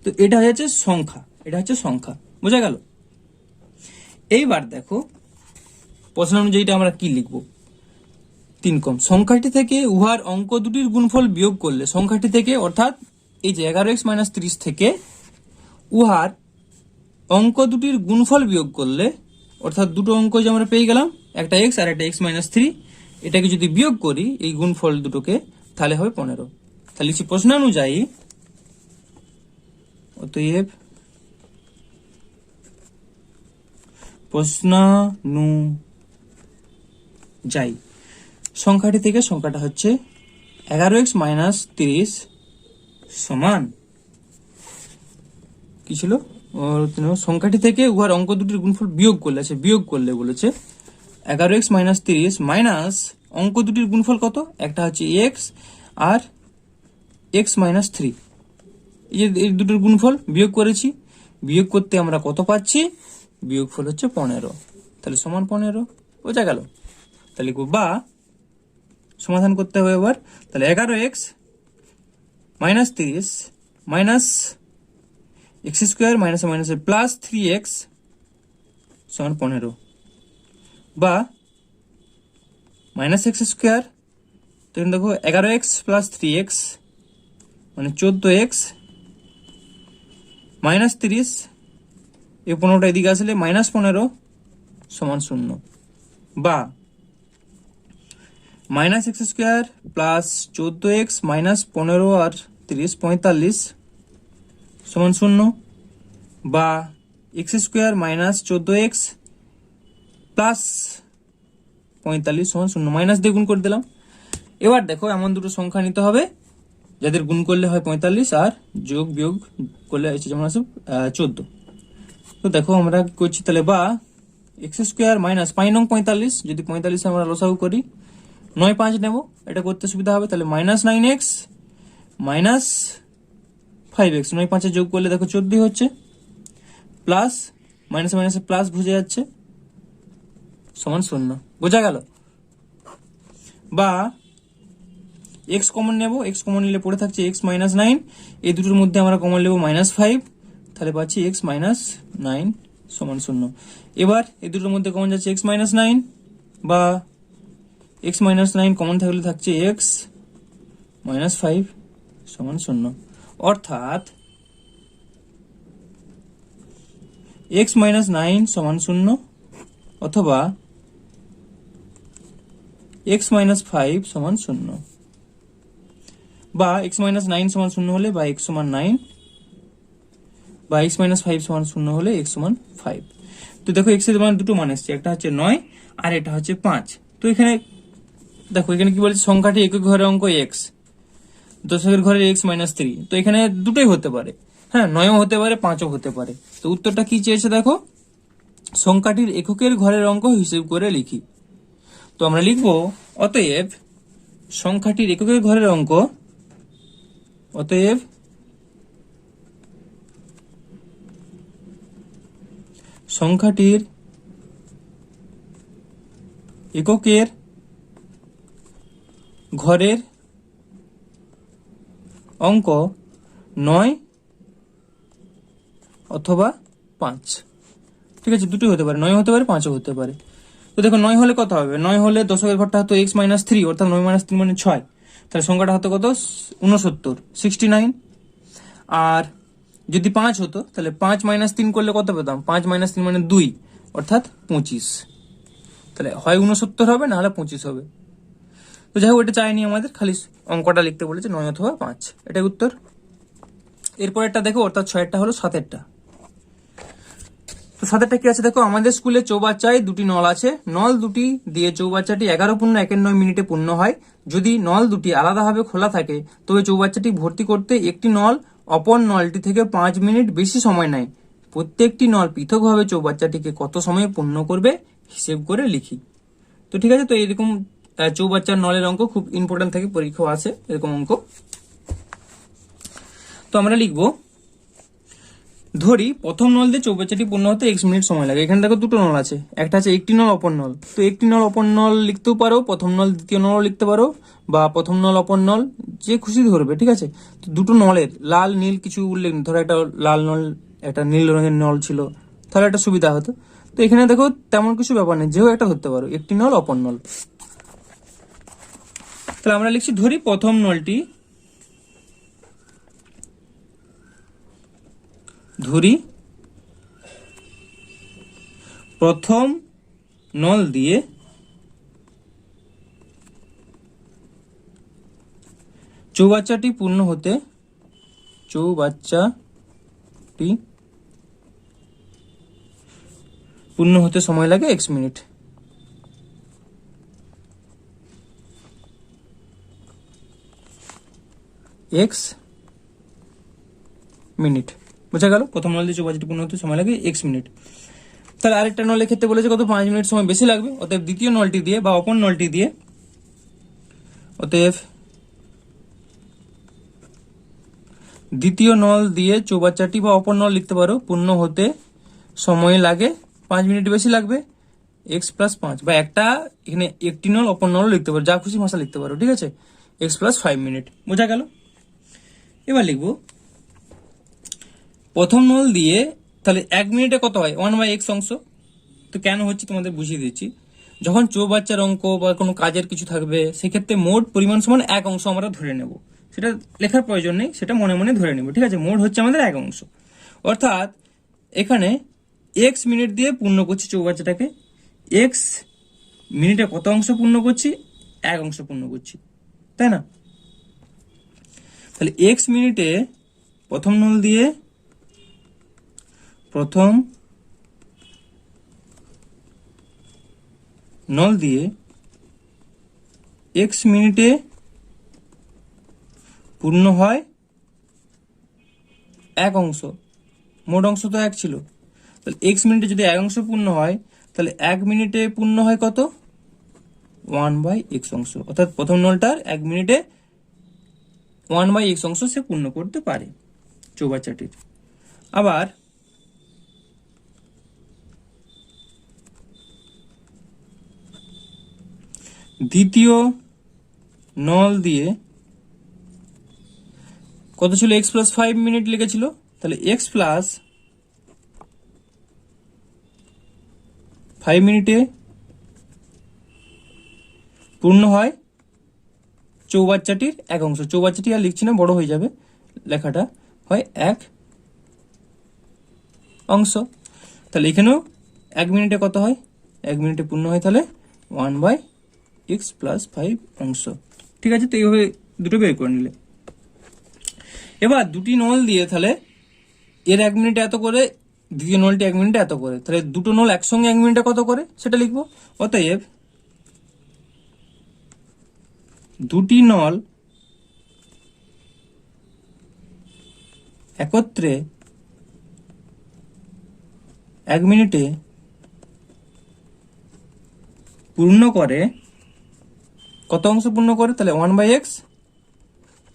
তো এটা হচ্ছে সংখ্যা, বোঝা গেল। এইবার দেখো প্রশ্ন অনুযায়ী আমরা কি লিখবো, 3 কম, সংখ্যাটি থেকে উহার অঙ্ক দুটির গুণফল বিয়োগ করলে, সংখ্যাটি থেকে অর্থাৎ এই যে 11x মাইনাস 30 থেকে উহার অঙ্ক দুটির গুণফল বিয়োগ করলে, অর্থাৎ দুটো অঙ্ক যে আমরা পেয়ে গেলাম, একটা এক্স আর একটা এক্স মাইনাস 3, এটাকে যদি বিয়োগ করি এই গুণফল দুটোকে, তাহলে হবে 15। তাহলে লিখছি প্রশ্নানুযায়ী, অতএব প্রশ্নানুযায়ী সংখ্যাটি থেকে সংখ্যাটা হচ্ছে 11x মাইনাস 30 সমান কি ছিল, সংখ্যাটি থেকে উহার অঙ্ক দুটির গুণফল বিয়োগ করলে বলেছে 11x মাইনাস 30 মাইনাস অঙ্ক দুটির গুণফল কত, একটা হচ্ছে এক্স আর এক্স মাইনাস 3, এই দুটোর গুণফল বিয়োগ করেছি, বিয়োগ করতে আমরা কত পাচ্ছি, বিয়োগফল হচ্ছে 15, তাহলে সমান 15, বোঝা গেল। তাহলে বা সমাধান করতে হবে এবার, তাহলে 11x minus 30 minus x square minus minus plus 3x সমান 15, বা মাইনাস এক্স স্কোয়ার, তো দেখো 11x প্লাস 3x মানে 14x মাইনাস 30, এই 15টা এদিকে আসলে মাইনাস 15 সমান 0, বা minus x square plus 14x minus 15 আর 30 45 সমান 0, বা x square minus 14x plus 45 সমান 0, মাইনাস দিয়ে গুণ করে দিলাম। এবার দেখো এমন দুটো সংখ্যা নিতে হবে যাদের গুণ করলে হয় 45 আর যোগ বিয়োগ করলে হচ্ছে যেমন আছে 14। তো দেখো আমরা কি করছি, তাহলে বা এক্স স্কোয়ার মাইনাস 45, যদি 45 আমরা লসাগু করি 9 5 নেব, এটা করতে সুবিধা হবে। তাহলে মাইনাস 9x মাইনাস 5x, 9 5 যোগ করলে দেখো 14 হচ্ছে, প্লাস মাইনাস মাইনাস প্লাস বুঝে যাচ্ছে সমান 0, বোঝা গেল। বা x কমন নেব, x কমন নিলে পড়ে থাকছে x মাইনাস 9, এই দুটোর মধ্যে আমরা কমন নেব মাইনাস 5, তাহলে পাচ্ছি x মাইনাস 9 সমান 0। এবার এই দুটোর মধ্যে কমন যাচ্ছে x মাইনাস 9, বা x মাইনাস 9 কমন থাকলে থাকছে x মাইনাস 5 সমান 0, অর্থাৎ x মাইনাস 9 সমান 0 অথবা x মাইনাস 5 সমান 0, বা x মাইনাস 9 সমান 0 হলে বা x সমান 9, বা x মাইনাস 5 সমান 0 হলে x সমান 5। তো দেখো x এর মান দুটো মান এসছে, একটা হচ্ছে 9 আর এটা হচ্ছে 5। তো এখানে দেখো এখানে কি বলছে, সংখ্যাটি একক ঘরের অঙ্ক x, দশকের ঘরের x মাইনাস 3, তো এখানে দুটোই হতে পারে, হ্যাঁ, 9ও হতে পারে, 5ও হতে পারে। তো উত্তরটা কি চেয়েছে দেখো, সংখ্যাটির এককের ঘরের অঙ্ক হিসেব করে লিখি। তো আমরা লিখব অতএব সংখ্যাটির এককের ঘরের অঙ্ক, অতএব সংখ্যাটির এককের ঘরের অঙ্ক 9 অথবা 5। ঠিক আছে, দুটোই হতে পারে, 9 হতে পারে, 5ও হতে পারে। তো দেখো 9 হলে কত হবে, 9 হলে দশকের ঘরটা হতো x-3, অর্থাৎ 9 - 3 মানে 6। তাহলে সংখ্যাটা হতো কত, 69, 69। আর যদি 5 হতো তাহলে 5 - 3 করলে কত পেতাম, 5 - 3 মানে 2, অর্থাৎ 25। তাহলে হয় 69 হবে, না হলে 25 হবে। তো যাই হোক, এটা চাইনি আমাদের, খালি অঙ্কটা লিখতে বলেছে 9 অথবা 5, এটাই উত্তর। এরপরেরটা দেখো, অর্থাৎ 6এরটা হলো 7এরটা। তো 7এরটা কি আছে দেখো, আমাদের স্কুলে চৌবাচ্চায় দুটি নল আছে, নল দুটি দিয়ে চৌবাচ্চাটি 11.1 মিনিটে পূর্ণ হয়। যদি নল দুটি আলাদাভাবে খোলা থাকে তবে চৌবাচ্চাটি ভর্তি করতে একটি নল অপর নলটি থেকে 5 মিনিট বেশি সময় নেয়। প্রত্যেকটি নল পৃথকভাবে চৌবাচ্চাটিকে কত সময়ে পূর্ণ করবে হিসেব করে লিখি। তো ঠিক আছে, তো এরকম চৌবাচ্চার নলের অঙ্ক খুব ইম্পর্টেন্ট থাকে, পরীক্ষা আছে এরকম অঙ্ক। তো আমরা লিখবো, ধরি প্রথম নল দিয়ে চৌবাচ্চাটি পূর্ণ হতে x মিনিট সময় লাগে। এখানে দেখো দুটো নল আছে, একটা আছে একটি নল অপর নল। তো একটি নল অপর নল লিখতেও পারো, প্রথম নল দ্বিতীয় নল লিখতে পারো, বা প্রথম নল অপর নল, যে খুশি ধরবে। ঠিক আছে, তো দুটো নলের লাল নীল কিছু উল্লেখ নেই, ধরো একটা লাল নল একটা নীল রঙের নল ছিল, তাহলে একটা সুবিধা হতো। তো এখানে দেখো তেমন কিছু ব্যাপার নেই, যেও একটা ধরতে পারো, একটি নল অপর নল। তাহলে আমরা লিখছি, ধরি প্রথম নলটি, ধরি প্রথম নল দিয়ে চৌবাচ্চাটি পূর্ণ হতে সময় লাগে x মিনিট। বোঝা গেল, প্রথম নল দিয়ে চৌবাচ্চাটি পূর্ণ হতে সময় লাগে x মিনিট। তাহলে আরেকটা নলের ক্ষেত্রে বলেছে কত, 5 মিনিট সময় বেশি লাগবে। অতএব দ্বিতীয় নলটি দিয়ে বা অপর নলটি দিয়ে, অতএব দ্বিতীয় নল দিয়ে চৌবাচ্চাটি বা অপর নল লিখতে পারো পূর্ণ হতে সময় লাগে 5 মিনিট বেশি লাগবে, x+5, বা একটা এখানে একটি নল অপর নল লিখতে পারো, যা খুশি ভাষা লিখতে পারো। ঠিক আছে, x+5 মিনিট। বোঝা গেল। এবার লিখবো প্রথম নল দিয়ে, তাহলে 1 মিনিটে কত হয়, 1/x অংশ। তো কেন হচ্ছে তোমাদের বুঝিয়ে দিচ্ছি। যখন চৌবাচ্চার অঙ্ক বা কোনো কাজের কিছু থাকবে, সেক্ষেত্রে মোট পরিমাণ সমান 1 অংশ আমরা ধরে নেব। সেটা লেখার প্রয়োজন নেই, সেটা মনে মনে ধরে নেব। ঠিক আছে, মোট হচ্ছে আমাদের 1 অংশ, অর্থাৎ এখানে x মিনিট দিয়ে পূর্ণ করছি চৌবাচ্চাটাকে। x মিনিটে কত অংশ পূর্ণ করছি, 1 অংশ পূর্ণ করছি, তাই না? তাহলে x মিনিটে প্রথম নল দিয়ে x মিনিটে পূর্ণ হয় 1 অংশ, মোট অংশ তো 1 ছিল। তাহলে x মিনিটে যদি 1 অংশ পূর্ণ হয়, তাহলে 1 মিনিটে পূর্ণ হয় কত, 1/x অংশ। অর্থাৎ প্রথম নলটার 1 মিনিটে 1/x অংশ সে পূর্ণ করতে পারে চৌবাচ্চাটির। আবার দ্বিতীয় নল দিয়ে কত ছিল, x+5 মিনিট লিখেছিল, তাহলে x+5 মিনিটে পূর্ণ হয় চৌবাচ্চাটির 1 অংশ। চৌবাচ্চাটি আর লিখছি না, বড় হয়ে যাবে লেখাটা, হয় 1 অংশ। তাহলে এখানেও 1 মিনিটে কত হয়, 1 মিনিটে পূর্ণ হয় তাহলে 1/x+5 অংশ। ঠিক আছে, তো এইভাবে দুটো বের করে নিলে। এবার দুটি নল দিয়ে, তাহলে এর 1 মিনিটে এত করে, দ্বিতীয় নলটি 1 মিনিটে এত করে, তাহলে দুটো নল একসঙ্গে 1 মিনিটে কত করে সেটা লিখবো। অতএব দুটি নল একত্রে 1 মিনিটে পূর্ণ করে, কত অংশ পূর্ণ করে? তাহলে 1/x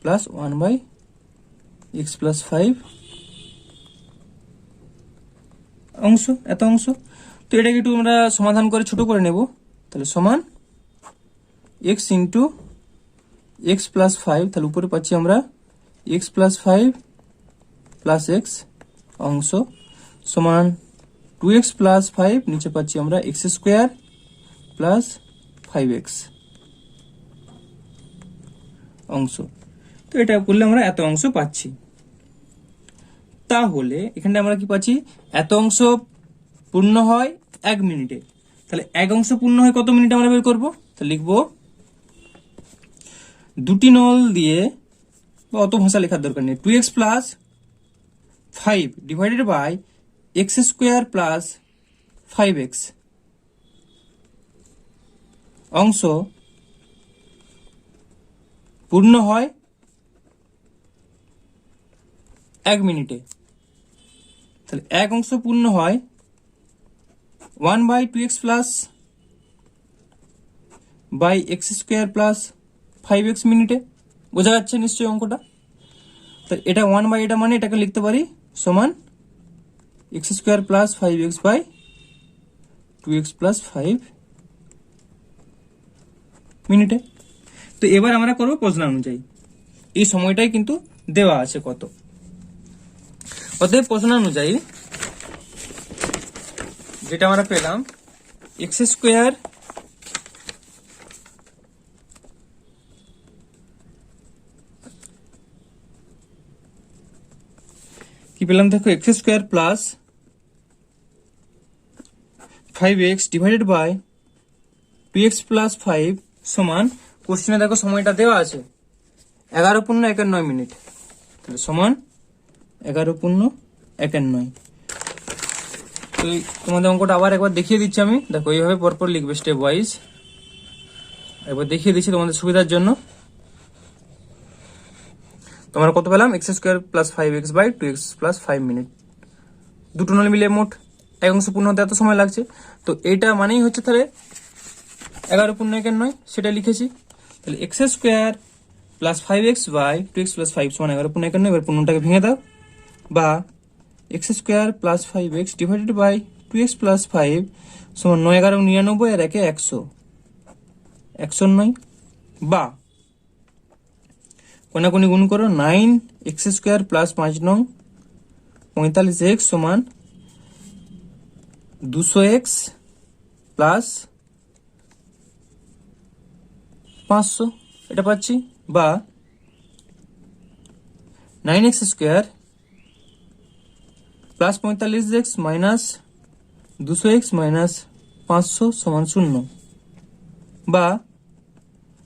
প্লাস 1/x প্লাস 5 অংশ, এত অংশ। তো এটাকে একটু আমরা সমাধান করে ছোট করে নেব। তাহলে সমান x ইন্টু x প্লাস 5, তাহলে উপরে পাচ্ছি আমরা x প্লাস 5 প্লাস x অংশ সমান 2x প্লাস 5, নিচে পাচ্ছি আমরা x স্কোয়ার প্লাস 5x অংশ। তো এটা করলে আমরা এত অংশ পাচ্ছি। তাহলে এখানে আমরা কি পাচ্ছি? এত অংশ পূর্ণ হয় 1 মিনিটে। তাহলে 1 অংশ পূর্ণ হয় কত মিনিটে আমরা বের করবো? তাহলে লিখবো দুটি নল দিয়ে, বা অত ভাষা লেখার দরকার নেই, 2x plus 5 divided by x square plus 5x অংশ পূর্ণ হয় 1 মিনিটে। তাহলে 1 অংশ পূর্ণ হয় 1/2x plus by x square plus 5x মিনিটে। বোঝা যাচ্ছে নিশ্চয়ই অঙ্কটা? তাহলে এটা 1/, এটা মানে এটাকে লিখতে পারি সমান x square plus 5x by 2x plus 5 মিনিটে। তো এবার আমরা করবো প্রশ্ন অনুযায়ী। এই সময়টাই কিন্তু দেওয়া আছে কত। অতএব প্রশ্ন অনুযায়ী যেটা আমরা পেলাম, x স্কোয়ার কি পেলাম দেখো, x square plus 5x divided by 2x plus 5 সমান, কোশ্চেনে দেখো সময়টা দেওয়া আছে 11:51 মিনিট। তাহলে সমান 11:51। তো তোমাদের অঙ্কটা আবার একবার দেখিয়ে দিচ্ছি আমি। দেখো এইভাবে পরপর লিখবে স্টেপ ওয়াইজ। একবার দেখিয়ে দিচ্ছি তোমাদের সুবিধার জন্য। তোমরা কত পেলাম? x square plus 5x by 2x plus 5 মিনিট। দুটো নল মিলে মোট 1 অংশ পূর্ণ হতে এত সময় লাগছে। তো এইটা মানেই হচ্ছে তাহলে 11:51, সেটা লিখেছি। তাহলে x square plus 5x by 2x plus 5 সমান 11:51। এবার পূর্ণটাকে ভেঙে দাও, বা x square plus 5x divided by 2x plus 5 সমান 9 11 99 আর 1 100 109, বা কোনাকুনি গুণ করো 9x স্কোয়ার প্লাস 5 9 45x সমান 200x প্লাস 500, এটা পাচ্ছি। বা 9x square plus 45x minus 200x minus 500 সমান 0, বা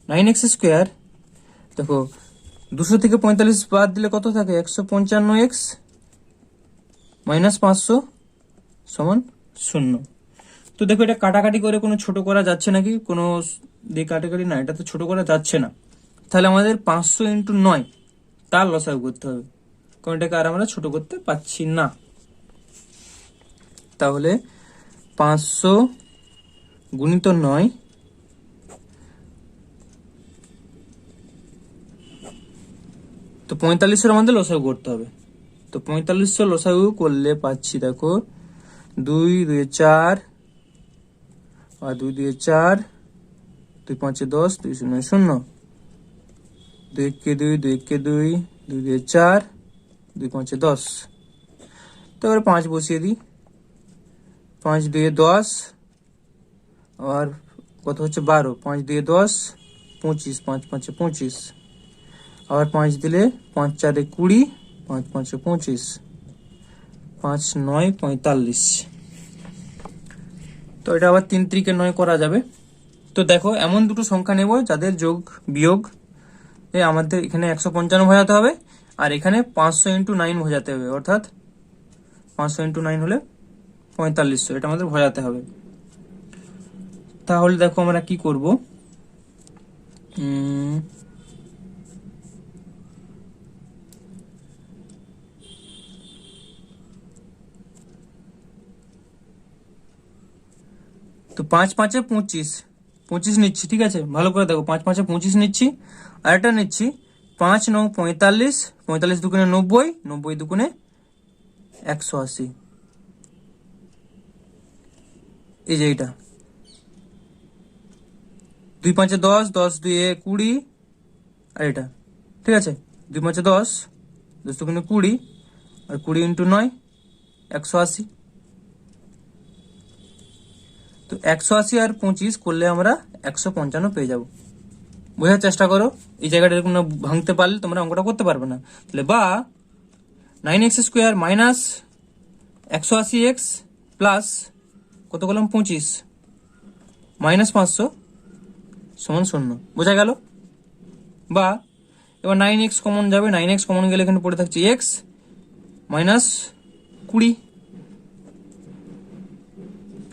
9x স্কোয়ার, দেখো 200 থেকে 45 বাদ দিলে কত থাকে? 155x মাইনাস 500 সমান 0। তো দেখো এটা কাটাকাটি করে কোনো ছোট করা যাচ্ছে নাকি? কোনো দিয়ে কাটাকাটি না, এটা তো ছোট করা যাচ্ছে না। তাহলে আমাদের 500 ইন্টু 9 তার লসাগু করতে হবে, কারণ এটাকে আর আমরা ছোট করতে পাচ্ছি না। তাহলে 500 গুণিত 9 তো 4500 আমাদের লসাগু করতে হবে। তো 4500 লসাগু করলে পাচ্ছি দেখো 2 2 4 আর 2 2 4 2 5 10 2 0 0 2 1 2 2 1 2 2 2 4 2 5 10। তো এবার 5 বসিয়ে দিই, 5 2 10 আর কত হচ্ছে 12, 5 2 10 25, 5 5 25, আবার 5 দিলে 5 4 20, 5 5 25, 5 9 45। তো এটা আবার 3 3 9 করা যাবে। তো দেখো এমন দুটো সংখ্যা নেব যাদের যোগ বিয়োগ আমাদের এখানে 155 বোঝাতে হবে, আর এখানে 500 ইন্টু 9 বোঝাতে হবে, অর্থাৎ 500 ইন্টু 9 হলে 4500, এটা আমাদের বোঝাতে হবে। তাহলে দেখো আমরা কি করব, তো 5 5 25, 25 নিচ্ছি, ঠিক আছে, ভালো করে দেখো, 5 5 25 নিচ্ছি, আর এটা নিচ্ছি 5 9 45, 45 দুগুণে 90, 90 দুগুণে 180, এই যে এইটা 2 5 10, 10 2 20, আর এটা, ঠিক আছে, 2 5 10, 10 দুগুণে 20, আর 20 ইন্টু 9 180। তো 180 আর 25 করলে আমরা 155 পেয়ে যাব। বোঝার চেষ্টা করো, এই জায়গাটা এরকম না ভাঙতে পারলে তোমরা অঙ্কটা করতে পারবে না। তাহলে বা 9x square minus 180x plus কত করলাম 25 মাইনাস 500 সমান 0। বোঝা গেল? বা এবার 9x কমন যাবে, 9x কমন গেলে এখানে পড়ে থাকছে x মাইনাস 20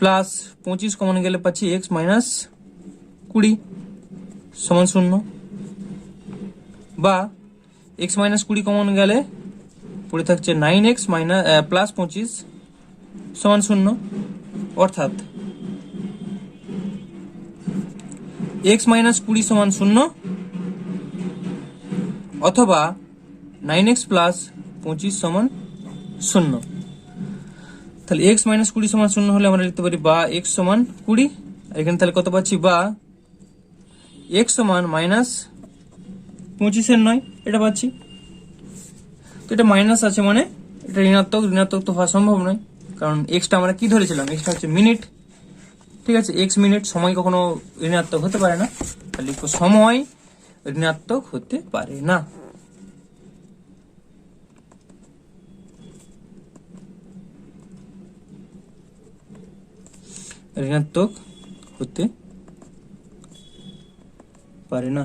প্লাস 25 কমন গেলে পাচ্ছি x মাইনাস 20 সমান 0। বা x মাইনাস 20 কমন গেলে পড়ে থাকছে 9x মাইনাস প্লাস 25 সমান 0। অর্থাৎ x মাইনাস 20 সমান 0 অথবা 9x প্লাস 25 সমান 0। তাহলে x মাইনাস 20 সমান 0 হলে আমরা লিখতে পারি বা x সমান 20, আর এখানে তাহলে কত পাচ্ছি বা x সমান মাইনাস 25 9, এটা পাচ্ছি। তো এটা মাইনাস আছে মানে এটা ঋণাত্মক, ঋণাত্মক তো হওয়া সম্ভব নয়, কারণ এক্সটা আমরা কি ধরেছিলাম, এক্সটা হচ্ছে মিনিট, ঠিক আছে, এক্স মিনিট, সময় কখনো ঋণাত্মক হতে পারে না, তাহলে সময় ঋণাত্মক হতে পারে না। ঋণাত্মক হতে পারে না।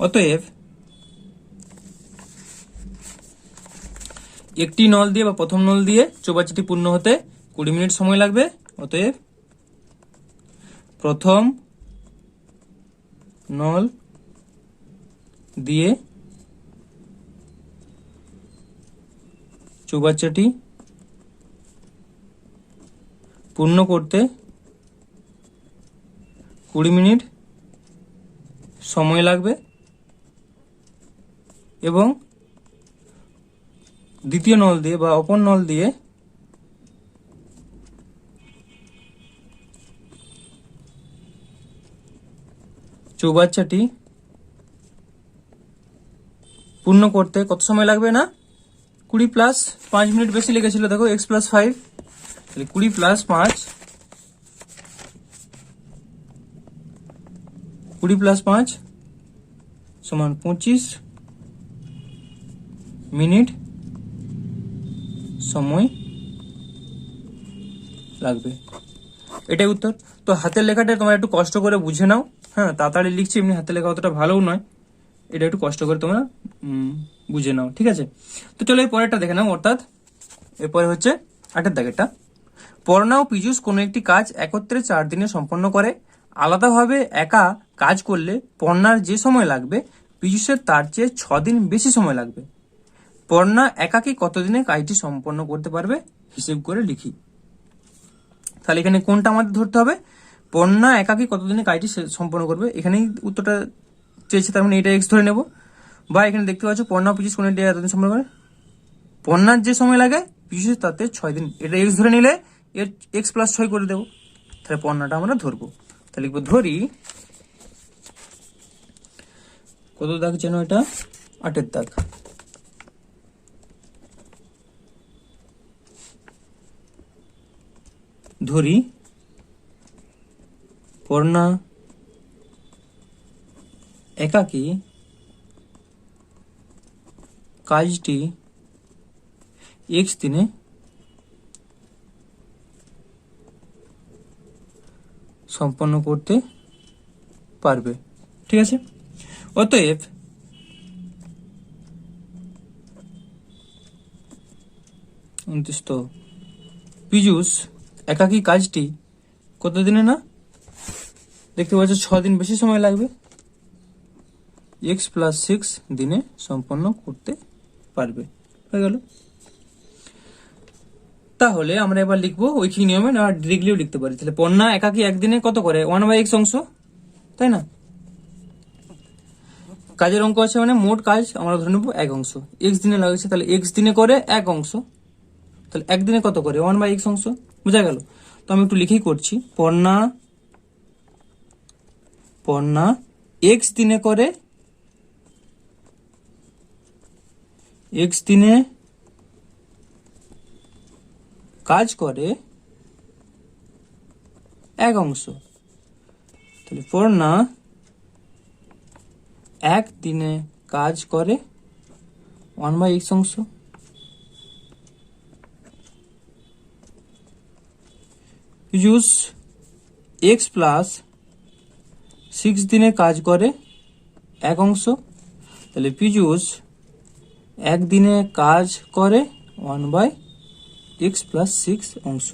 অতএব একটি নল দিয়ে বা প্রথম নল দিয়ে চৌবাচ্চাটি পূর্ণ হতে 20 মিনিট সময় লাগবে। অতএব প্রথম নল দিয়ে চৌবাচ্চাটি পূর্ণ করতে 20 মিনিট সময় লাগবে এবং দ্বিতীয় নল দিয়ে বা অপর নল দিয়ে চৌবাচ্চাটি পূর্ণ করতে কত সময় লাগবে না 20 প্লাস 5 মিনিট বেশি লেগেছিল, দেখো x প্লাস 5, তাহলে 20 প্লাস 5, 20 প্লাস 5 সমান 25 মিনিট সময় লাগবে। এটাই উত্তর। তো হাতের লেখাটা তোমরা একটু কষ্ট করে বুঝে নাও, হ্যাঁ, তাড়াতাড়ি লিখছি, এমনি হাতের লেখা অতটা ভালোও নয়, এটা একটু কষ্ট করে তোমরা বুঝে নাও, ঠিক আছে। তো চলো এই পরেরটা দেখে নাও, অর্থাৎ এরপরে হচ্ছে 8 দাগেরটা। পর্ণা ও পীযূষ কোনো একটি কাজ একত্রে 4 দিনে সম্পন্ন করে। আলাদাভাবে একা কাজ করলে পর্ণার যে সময় লাগবে পীযূষের তার চেয়ে 6 দিন বেশি সময় লাগবে। পর্ণা একাকী কতদিনে কাজটি সম্পন্ন করতে পারবে হিসেব করে লিখি। তাহলে এখানে কোনটা আমাদের ধরতে হবে, পর্ণা একাকী কতদিনে কাজটি সম্পন্ন করবে, এখানেই উত্তরটা চেয়েছে, তার মানে এটা এক্স ধরে নেব। বা এখানে দেখতে পাচ্ছ পর্ণা পীযূষ কোন এতদিন সম্পন্ন করে, পর্ণার যে সময় লাগে পীযূষের তাতে 6 দিন, এটা এক্স ধরে নিলে এর এক্স প্লাস 6 করে দেবো, তাহলে পর্ণাটা আমরা ধরবো। তাহলে লিখবো ধরি, কত দাগ যেন এটা 8 দাগ, ধরি পর্ণা একাকী কাজটি x দিনে সম্পন্ন করতে পারবে, ঠিক আছে। অতএব পীযূষ একাকী কাজটি কত দিনে না, দেখতে পাচ্ছ 6 দিন বেশি সময় লাগবে, x প্লাস 6 দিনে সম্পন্ন করতে পারবে, হয়ে গেল। তাহলে আমরা এবার লিখবো ঐখিক নিয়মে, না ডিরেক্টলিও লিখতে পারি। তাহলে পণ্যা একাকি একদিনে কত করে, 1/x অংশ, তাই না? কাজের অঙ্ক আছে মানে মোট কাজ আমরা ধরে নেবো 1 অংশ, x দিনে লাগছে, তাহলে x দিনে করে 1 অংশ, তাহলে একদিনে কত করে 1/x অংশ, বোঝা গেল? তো আমি একটু লিখেই করছি, পণ্যা x দিনে করে, x দিনে কাজ করে 1 অংশ, তাহলে পণ্যা 1 দিনে কাজ করে 1/x অংশ। পিজুস x প্লাস 6 দিনে কাজ করে 1 অংশ, তাহলে পিজুস 1 দিনে কাজ করে 1/x প্লাস 6 অংশ।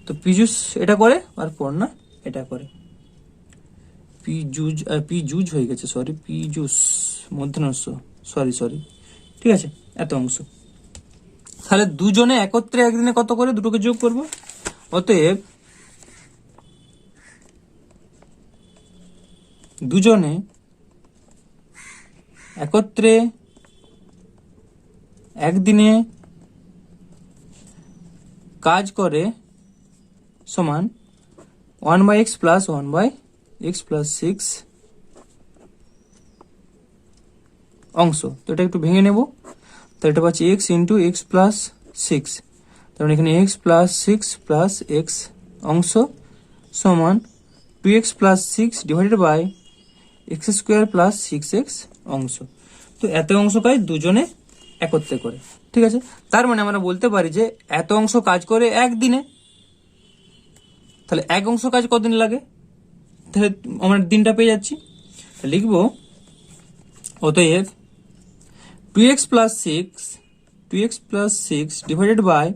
তো পিজুস এটা করে আর পণ্যা এটা করে, পিজুজ হয়ে গেছে, সরি, পিজুস মধ্যনস্য, সরি, ঠিক আছে, এত অংশ। তাহলে দুজনে একত্রে একদিনে কত করে, দুটোকে যোগ করব। অতএব দুজনে একত্রে একদিনে কাজ করে সমান 1/x প্লাস 1/x প্লাস 6 অংশ। তো এটা একটু ভেঙে নেব, তো এটা পাচ্ছি x ইন্টু x প্লাস 6, তার মানে এখানে x প্লাস 6 প্লাস x অংশ সমান 2x plus 6 divided by x square plus 6x অংশ। তো এত অংশ কাজ দুজনে একত্রে করে, ঠিক আছে। তার মানে আমরা বলতে পারি যে এত অংশ কাজ করে একদিনে, তাহলে 1 অংশ কাজ কতদিন লাগে, তাহলে আমরা দিনটা পেয়ে যাচ্ছি। লিখবো অতএব 2x plus 6 divided by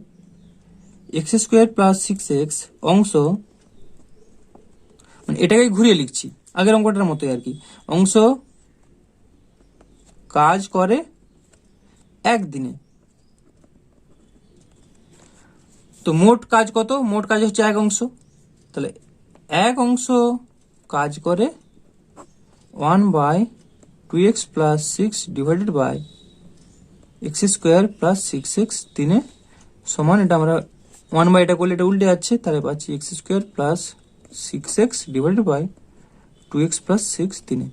x square plus 6x অংশ, মানে এটাকে ঘুরিয়ে লিখছি আগের অঙ্কটার মতোই আর কি, অংশ কাজ করে একদিনে। তো মোট কাজ কত, মোট কাজ হচ্ছে 1 অংশ, তাহলে 1 অংশ কাজ করে 1/2x plus 6 divided by x square plus 6x দিনে সমান, এটা আমরা 1/, এটা করলে এটা উল্টে যাচ্ছে, তাহলে পাচ্ছি x square plus 6x divided by 2x plus 6 দিনে।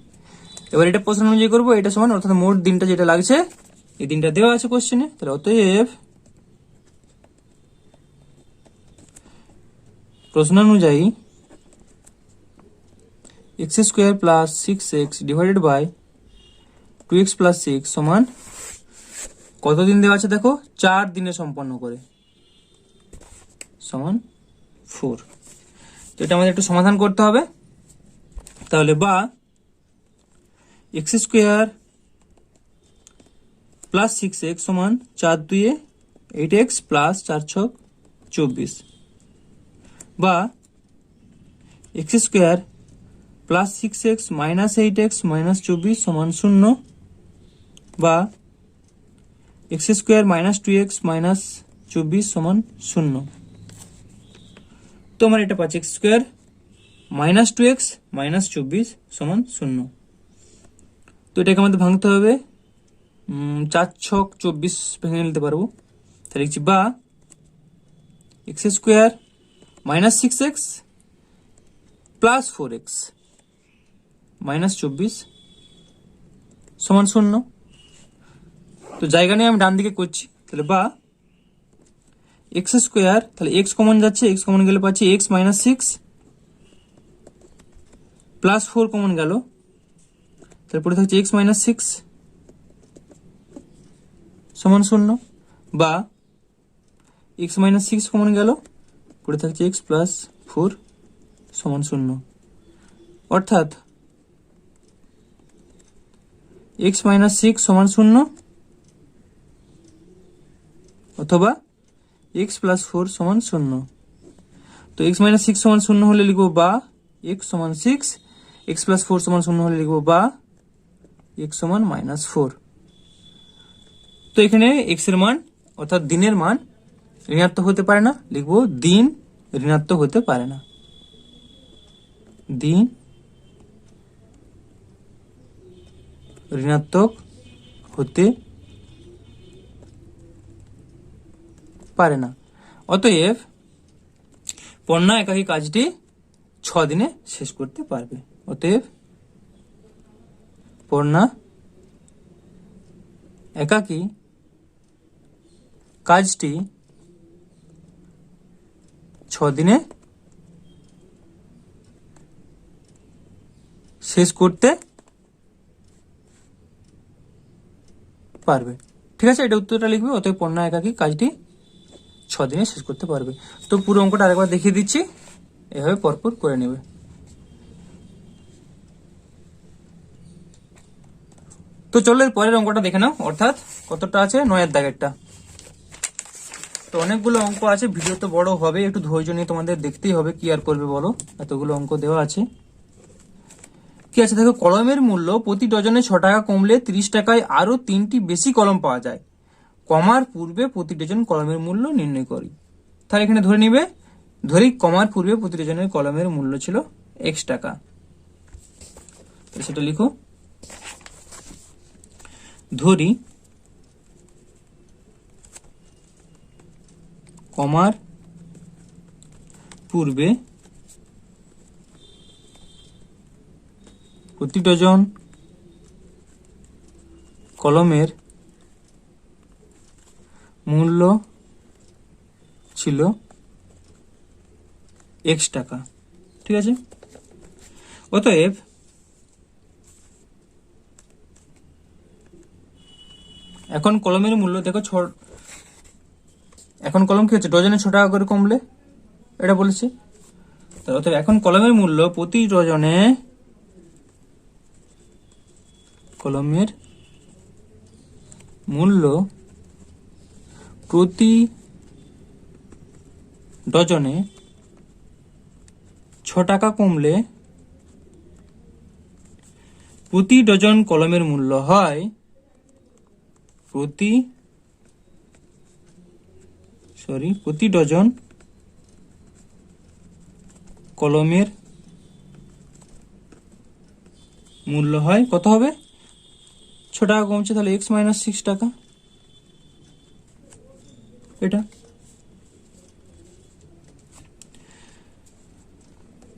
এবার এটা প্রশ্ন অনুযায়ী করবো, এটা সমান, অর্থাৎ মোট দিনটা যেটা লাগছে এই দিনটা দেওয়া আছে কোশ্চেনে, তাহলে অতএব প্রশ্ন অনুযায়ী x square plus 6x divided by 2x plus 6 সমান কতদিন দেওয়া আছে দেখো, 4 দিনে সম্পন্ন করে, সমান 4। তো এটা আমাদের একটু সমাধান করতে হবে। তাহলে বা x স্কোয়ার প্লাস 6x সমান 4 2 8x প্লাস 4 6 24, বা x square plus 6x minus 8x minus 24 সমান 0, বা x square minus 2x minus 24 সমান 0। তো আমরা এটা পাচ্ছি x square minus 2x minus 24 সমান 0। তো এটাকে আমাদের ভাঙতে হবে, 4 6 24 ভেঙে নিতে পারবো, তাহলে লিখছি বা x square minus 6x plus 4x minus 24 সমান 0। তো জায়গা নিয়ে আমি ডান দিকে করছি, তাহলে বা x স্কোয়ার, তাহলে x কমন যাচ্ছে, x কমন গেলে পাচ্ছি x মাইনাস 6 প্লাস 4 কমন গেল, তারপরে থাকছে x মাইনাস 6 সমান 0, বা x মাইনাস 6 কমন গেল, পরে থাকছে x প্লাস 4 সমান 0, অর্থাৎ x মাইনাস 6 সমান 0 অথবা x প্লাস 4 সমান 0। তো x মাইনাস 6 সমান 0 হলে লিখবো বা x সমান 6, x প্লাস 4 সমান 0 হলে লিখবো বা x সমান মাইনাস 4। তো এখানে x এর মান অর্থাৎ দিনের মান ঋণাত্মক হতে পারে না, লিখবো দিন ঋণাত্মক হতে পারে না, দিন ঋণাত্মক হতে পারে না। অতএব পণ্য একাকী কাজটি 6 দিনে শেষ করতে পারবে। অতএব পণ্য একাকী কাজটি 6 দিনে শেষ করতে পারবে। ঠিক আছে, এটা উত্তরটা লিখবে। অতএব পণ্য একাকী কাজটি 6 দিনে শেষ করতে পারবে। তো পুরো অঙ্কটা আরেকবার দেখিয়ে দিচ্ছি, এভাবে পরপর করে নেবে। তো চলো এর পরের অঙ্কটা দেখে নাও, অর্থাৎ কতটা আছে, 9 দাগেরটা। তো অনেকগুলো অঙ্ক আছে, ভিডিও তো বড় হবে, একটু ধৈর্য নিয়ে তোমাদের দেখতেই হবে, কি আর করবে বলো, এতগুলো অঙ্ক দেওয়া আছে। কি আছে দেখো, কলমের মূল্য প্রতি ডজনে 6 টাকা কমলে 30 টাকায় আরো 3টি বেশি কলম পাওয়া যায়, কমার পূর্বে প্রতি ডজন কলমের মূল্য নির্ণয় করি। তাহলে এখানে ধরে নিবে, ধরি কমার পূর্বে প্রতি ডজনের কলমের মূল্য ছিল x টাকা, সেটা লিখো। ধরি কমার পূর্বে প্রতি ডজন কলমের মূল্য ছিল x টাকা। ঠিক আছে, অতএব এখন কলমের মূল্য দেখো, এখন কলম কি হচ্ছে, ডজনে 6 টাকা করে কমলে, এটা বলেছে। অতএব এখন কলমের মূল্য প্রতি ডজনে, কলমের মূল্য প্রতি ডজনে 6 টাকা কমলে প্রতি ডজন কলমের মূল্য হয় প্রতি ডজন কলমের মূল্য হয় কত হবে, 6 টাকা কমছে, তাহলে x - 6 টাকা, এটা।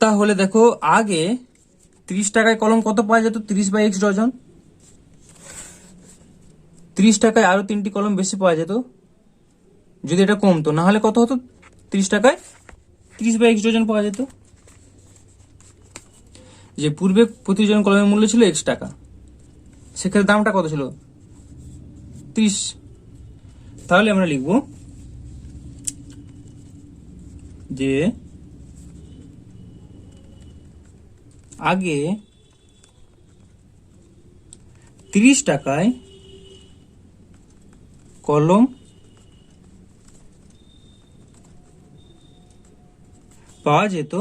তাহলে দেখো, আগে 30 টাকায় কলম কত পাওয়া যেত, 30/x ডজন, 30 টাকায় আরো 3টি কলম বেশি পাওয়া যেত যদি এটা কমতো, না হলে কত হতো, 30 টাকায় 30/x ডজন পাওয়া যেত। যে পূর্বে প্রতি ডজন কলমের মূল্য ছিল x টাকা, সেক্ষেত্রে দামটা কত ছিল, 30। তাহলে আমরা লিখব যে আগে 30 টাকায় কলম পাওয়া যেত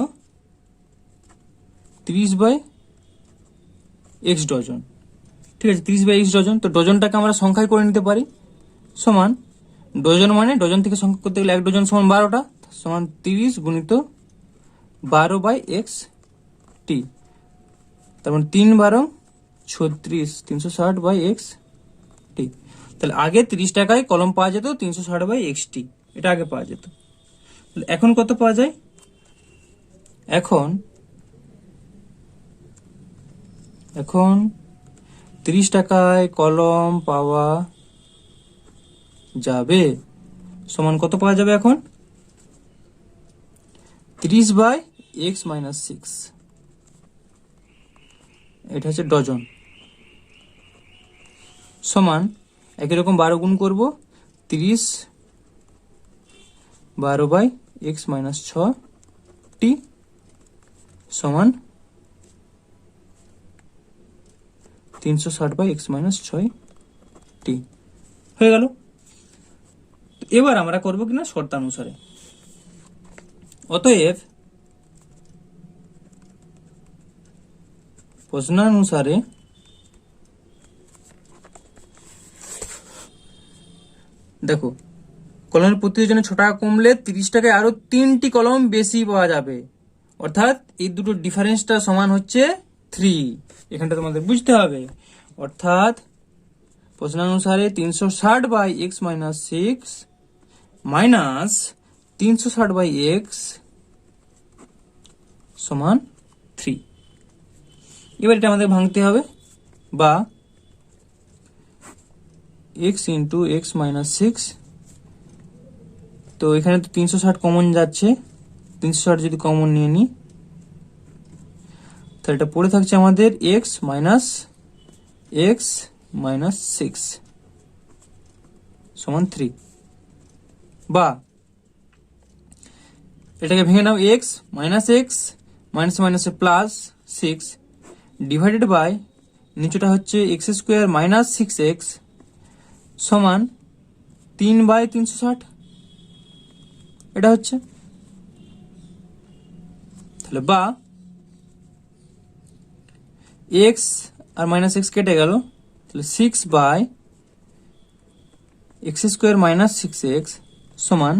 30/x ডজন। ঠিক আছে, 30/x ডজন। তো ডজনটাকে আমরা সংখ্যায় করে নিতে পারি, সমান ডজন মানে ডজন থেকে সংখ্যা করতে গেলে 1 ডজন সমান 12টা, সমান 30 গুণিত 12/x টি, তার মানে 3 12 36, 360/x টি। তাহলে আগে 30 টাকায় কলম পাওয়া যেত 360/x টি, এটা আগে পাওয়া যেত। এখন কত পাওয়া যায়, এখন 30 টাকায় কলম পাওয়া যাবে সমান কত পাওয়া যাবে, এখন 30/x - 6, এটা হচ্ছে ডজন, সমান একই রকম 12 গুণ করব, 30 12/x - 6 টি সমান 360/x - 6 টি হয়ে গেল। এবার আমরা করব কিনা শর্তানুসারে। অতএব প্রশ্নানুসারে দেখো কলমের প্রতিযোজনে 6 টাকা কমলে 30 টাকায় আরো 3টি কলম বেশি পাওয়া যাবে, অর্থাৎ এই দুটো ডিফারেন্সটা সমান হচ্ছে 3। এখানটা তোমাদের বুঝতে হবে। অর্থাৎ প্রশ্নানুসারে 360 by x minus 6 minus 360 by x সমান 3। এবার এটা আমাদের ভাঙতে হবে, বা x ইন্টু এক্স মাইনাস 6। তো এখানে তো 360 কমন যাচ্ছে, 360 যদি কমন নিয়ে নিই তাহলে এটা পড়ে থাকছে আমাদের x মাইনাস 6 সমান 3, বা এটাকে ভেঙে নাও x মাইনাস মাইনাসে প্লাস 6 ডিভাইডেড বাই নিচেটা হচ্ছে এক্স স্কোয়ার মাইনাস 6x সমান 3 বাই 360। এটা হচ্ছে তাহলে, বা x আর মাইনাস এক্স কেটে গেল, তাহলে 6 by x square minus 6x সমান,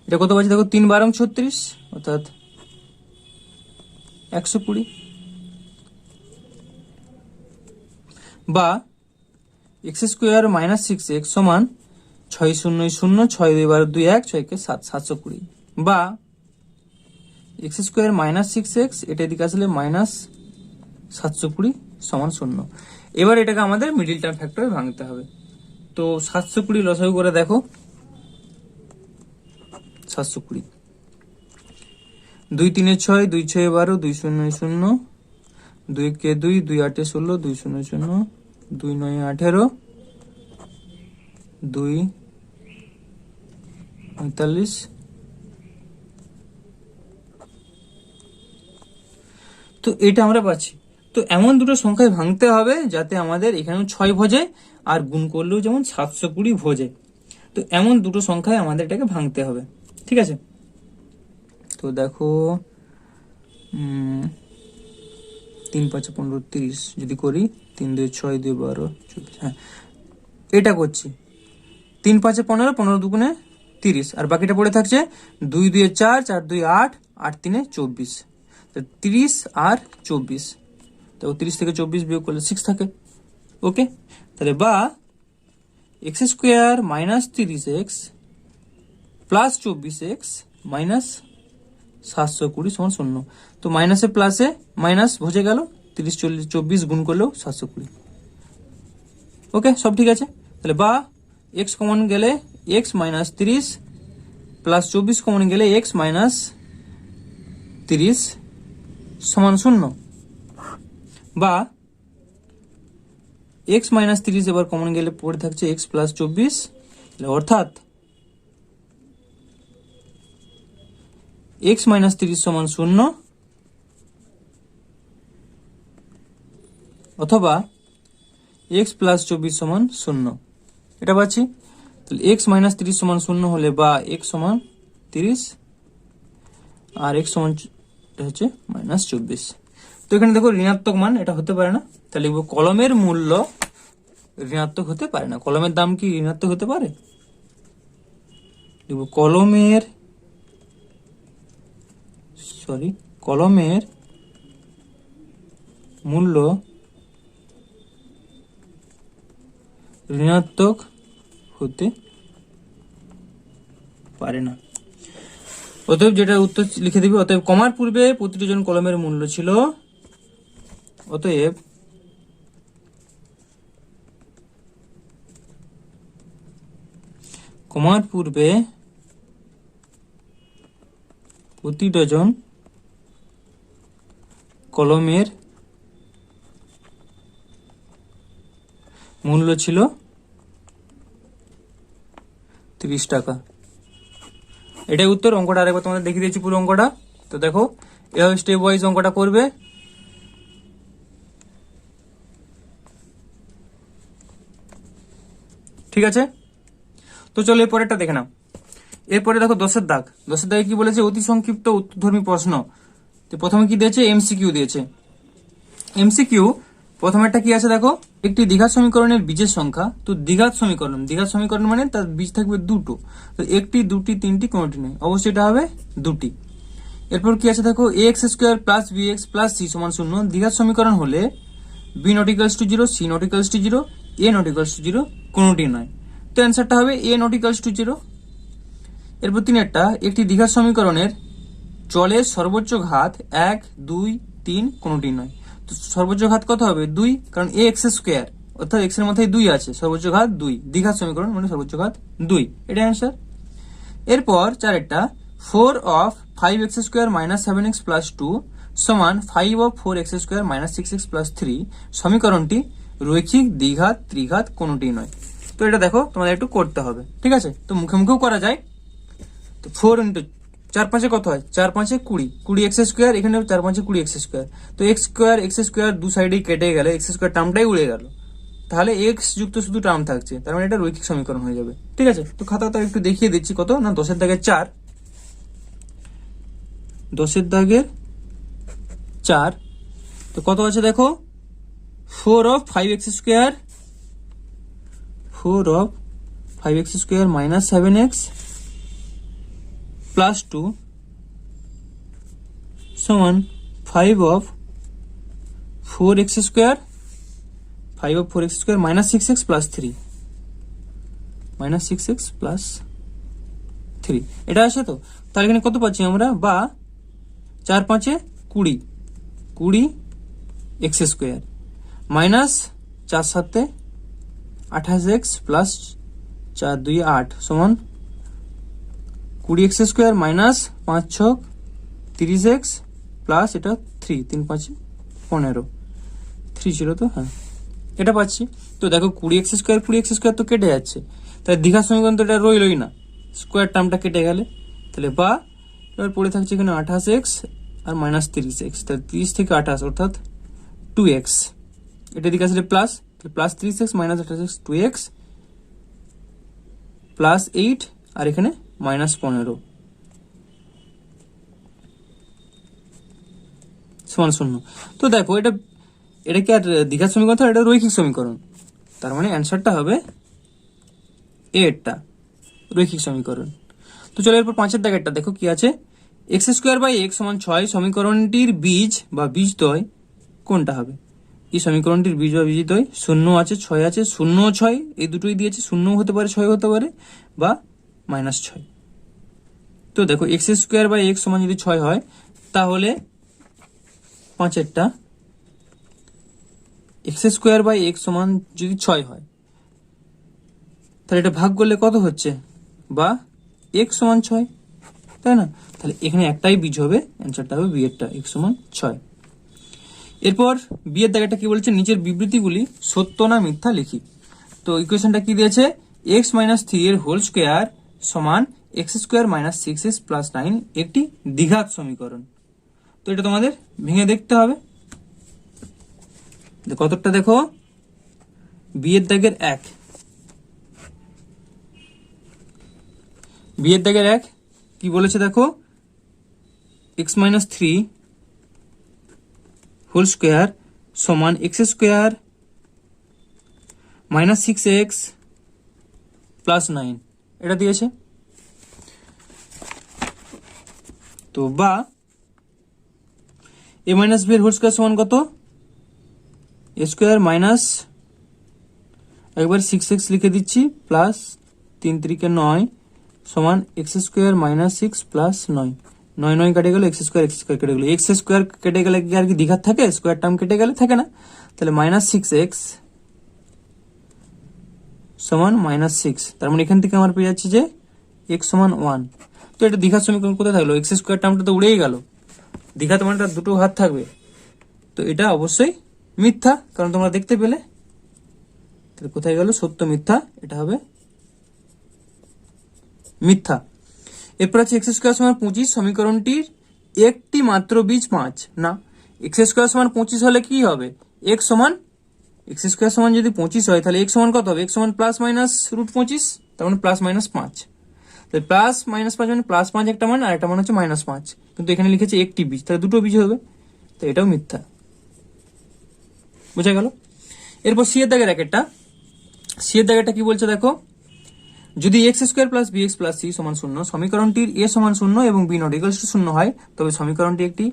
এটা কত পাচ্ছি দেখো, 3 12 36, অর্থাৎ 120। বা এক্স স্কোয়ার মাইনাস 6x সমান 6 0 0 6 2 12 2 1 6 কে 7 720। বা এক্স স্কোয়ার মাইনাস 6x, এটা এদিকে আসলে মাইনাস 720 সমান 0। এবার এটাকে আমাদের মিডিল টার্ম ফ্যাক্টরে ভাঙতে হবে। তো 720 লসাগু করে দেখো, 720 2 3 6 2 6 12 2 0 0 2 কে 2 2 8 16 2 0 0 2 9 18 2 45। তো এটা আমরা পাচ্ছি। তো এমন দুটো সংখ্যায় ভাঙতে হবে যাতে আমাদের এখানেও 6 ভোজে আর গুণ করলেও যেমন 720 ভোজে। তো এমন দুটো সংখ্যায় আমাদের এটাকে ভাঙতে হবে, ঠিক আছে। তো দেখো 3 5 15 30 যদি করি, 3 2 6 2 12 24, হ্যাঁ এটা করছি। 3 5 15 15 2 30, আর বাকিটা পড়ে থাকছে 2 2 4 4 2 8 8 3 24, 30 আর 24। তো 30 থেকে 24 বিয়োগ করলে 6 থাকে। ওকে, তাহলে বা x square minus 30x plus 24x minus 720 সমান 0। তো মাইনাসে প্লাসে মাইনাস ভজে গেল, 30 40 24 গুণ করলেও 720। ওকে, সব ঠিক আছে। তাহলে বা এক্স কমন গেলে এক্স মাইনাস 30 প্লাস 24 কমন গেলে এক্স মাইনাস 30 সমান 0। বা এক্স মাইনাস 30 এবার কমন গেলে পড়ে থাকছে এক্স প্লাস 24, অর্থাৎ এক্স মাইনাস 30 সমান 0, অথবা এক্স প্লাস 24 সমান 0। এটা পাচ্ছি। তাহলে এক্স মাইনাস 30 সমান 0 হলে বা এক্স সমান 30 আর এক্স সমান হচ্ছে মাইনাস 24। তো এখানে দেখো ঋণাত্মক মান, এটা হতে পারে না। তাহলে কলমের মূল্য ঋণাত্মক হতে পারে না। কলমের দাম কি ঋণাত্মক হতে পারে? কলমের মূল্য ঋণাত্মক হতে পারে না। অতএব যেটা উত্তর লিখে দিবি, অতএব কমার পূর্বে প্রতিটি জন কলমের মূল্য ছিল, অতএব কমার পূর্বে প্রতি ডজন কলমের মূল্য ছিল 30 টাকা। এটাই উত্তর। অঙ্কটা আরেকবার তোমাদের দেখিয়ে দিয়েছি পুরো অঙ্কটা। তো দেখো এভাবে স্টেপ ওয়াইজ অঙ্কটা করবে। ঠিক আছে, তো চলো এরপরেরটা দেখে নাও। এরপরে দেখো 10-এর দাগ। 10-এর দাগে কি বলেছে? অতি সংক্ষিপ্ত উত্তরধর্মী প্রশ্ন। তো প্রথমে কি দিয়েছে? এমসিকিউ দিয়েছে। এমসিকিউ প্রথমেরটা কি আছে দেখো, একটি দ্বিঘাত সমীকরণের বীজের সংখ্যা। তো দ্বিঘাত সমীকরণ মানে তার বীজ থাকবে দুটো। তো একটি, দুটি, তিনটি, কোনোটি নেই, অবশ্যই এটা হবে দুটি। এরপর কি আছে দেখো, ax square plus bx plus c সমান 0 দ্বিঘাত সমীকরণ হলে b not equals two 0, c not equals two 0, a not equals two 0, কোনোটি নয়। তো অ্যান্সারটা হবে a নট ইকুয়ালস টু 0। এরপর তিনেরটা, একটি দ্বিঘাত সমীকরণের চলের সর্বোচ্চ ঘাত 1, 2, 3, কোনোটি নয়। তো সর্বোচ্চ ঘাত কত হবে? 2, কারণ a x স্কোয়ার অর্থাৎ x এর মাথায় 2 আছে, সর্বোচ্চ ঘাত 2, দ্বিঘাত সমীকরণ মানে সর্বোচ্চ ঘাত 2, এটা অ্যান্সার। এরপর চারেরটা, 4 of 5x square minus 7x plus 2 সমান 5 of 4x square minus 6x plus 3 সমীকরণটি রৈখিক, দ্বিঘাত, ত্রিঘাত, কোনোটি নয়। তো এটা দেখো তোমাদের একটু করতে হবে, ঠিক আছে? তো মুখে মুখেও করা যায়। তো 4 ইন্টু 4 5 কত হয়? 4 5 20, 20x স্কোয়ার, এখানে 4 5 20x স্কোয়ার। তো x স্কোয়ার দু সাইডেই কেটে গেলে x স্কোয়ার টার্মটাই উড়ে গেল, তাহলে x যুক্ত শুধু টার্ম থাকছে, তার মানে এটা রৈখিক সমীকরণ হয়ে যাবে, ঠিক আছে? তো খাতাটা একটু দেখিয়ে দিচ্ছি, কত না 10 এর দাগের 4, 10 এর দাগের 4। তো কত আছে দেখো, 4 of 5x square, 4 of 5x square minus 7x plus 2 সমান 5 of 4x square, 5 of 4x square minus 6x plus 3, minus 6x plus 3, এটা আছে। তো তাহলে এখানে কত পাচ্ছি আমরা, বা 4 5 20, 20x square minus 4 7 28x plus 4 2 8 সমান 20x square minus 5 6 30x plus এটা 3 3 5 15, 3 ছিল তো, হ্যাঁ এটা পাচ্ছি। তো দেখো 20x স্কোয়ার তো কেটে যাচ্ছে, তাহলে দ্বিঘাত সমীকরণ তো এটা রইলই না, স্কোয়ার টার্মটা কেটে গেলে, তাহলে বা এবার পড়ে থাকছে এখানে 28x আর মাইনাস 30x, তাহলে 30 থেকে 28 অর্থাৎ 2x, এটা দিকে আসলে plus, plus 30x minus 28x 2x plus 8 আর এখানে মাইনাস 15 সমান 0। তো দেখো এটা কি আর দ্বিঘাত সমীকরণ, এটা রৈখিক সমীকরণ, তার মানে অ্যান্সারটা হবে এরটা রৈখিক সমীকরণ। তো চলো এরপর 5 এর দাগেরটা দেখো কি আছে, x স্কোয়ার বাই x সমান 6 সমীকরণটির বীজ বা বীজদ্বয় কোনটা হবে? এই সমীকরণটির বীজ বা বীজদ্বয় 0 আছে, 6 আছে, 0 ও 6 এই দুটোই দিয়েছে, 0 হতে পারে, 6 হতে পারে, বা মাইনাস 6। তো দেখো x স্কোয়ার বাই x সমান যদি 6 হয়, তাহলে 5এরটা x স্কোয়ার বাই x সমান যদি 6 হয়, তাহলে এটা ভাগ করলে কত হচ্ছে, বা x সমান 6, তাই না? তাহলে এখানে একটাই বীজ হবে, অ্যান্সারটা হবে বি এরটা, x সমান 6। এরপর বি এর দাগেরটা কি বলছে, নিচের বিবৃতিগুলি সত্য না মিথ্যা লিখি। তো ইকুয়েশনটা কি দিয়েছে, x মাইনাস 3 এর হোল স্কোয়ার সমান x square minus 6x plus 9 একটি দ্বিঘাত সমীকরণ। তো এটা তোমাদের ভেঙে দেখতে হবে। কতটা দেখো, বি এর দাগের 1, বি এর দাগের 1 কি বলেছে দেখো, x মাইনাস 3 হোল স্কোয়ার সমান x square minus 6x plus 9, এটা দিয়েছে। তো বা a মাইনাস বি এর হোল স্কোয়ার সমান কত, a স্কোয়ার মাইনাস একবার 6x লিখে দিচ্ছি প্লাস 3 3 9 সমান x স্কোয়ার মাইনাস 6 প্লাস 9, 9 9 কেটে গেল, x স্কোয়ার কেটে গেল, x স্কোয়ার কেটে গেলে কি আর কি দ্বিঘাত থাকে, স্কোয়ার টার্ম কেটে গেলে থাকে না, তাহলে মাইনাস 6x সমান মাইনাস 6, তার মানে এখান থেকে আমার পেয়ে যাচ্ছে যে x সমান 1। তো এটা দ্বিঘাত সমীকরণ কোথায় থাকলো, x স্কোয়ার টার্মটা তো উড়েই গেল, দ্বিঘাত মানে দুটো হাত থাকবে, তো এটা অবশ্যই মিথ্যা, কারণ তোমরা দেখতে পেলে। তাহলে কোথায় গেল, সত্য মিথ্যা, এটা হবে মিথ্যা। এরপর আছে x স্কোয়ার সমান 25 সমীকরণটির একটি মাত্র বীজ 5 না, x স্কোয়ার সমান 25 হলে কি হবে, x স্কোয়ার সমান যদি 25 হয়, তাহলে x সমান কত হবে, x সমান প্লাস মাইনাস রুট 25, তার মানে প্লাস মাইনাস 5, তাহলে প্লাস মাইনাস 5 মানে প্লাস 5 একটা মান, আর একটা মান হচ্ছে মাইনাস 5, কিন্তু এখানে লিখেছে একটি বীজ, তাহলে দুটো বীজ হবে, তো এটাও মিথ্যা। বুঝা গেল? এরপর সি এর দাগের একটা, সি এর দাগেরটা কি বলছে দেখো, যদি x square plus B x plus c সমান শূন্য, সমীকরণটির এ সমান শূন্য এবং বি নট ইকুয়ালস টু শূন্য হয়, তবে সমীকরণটি একটি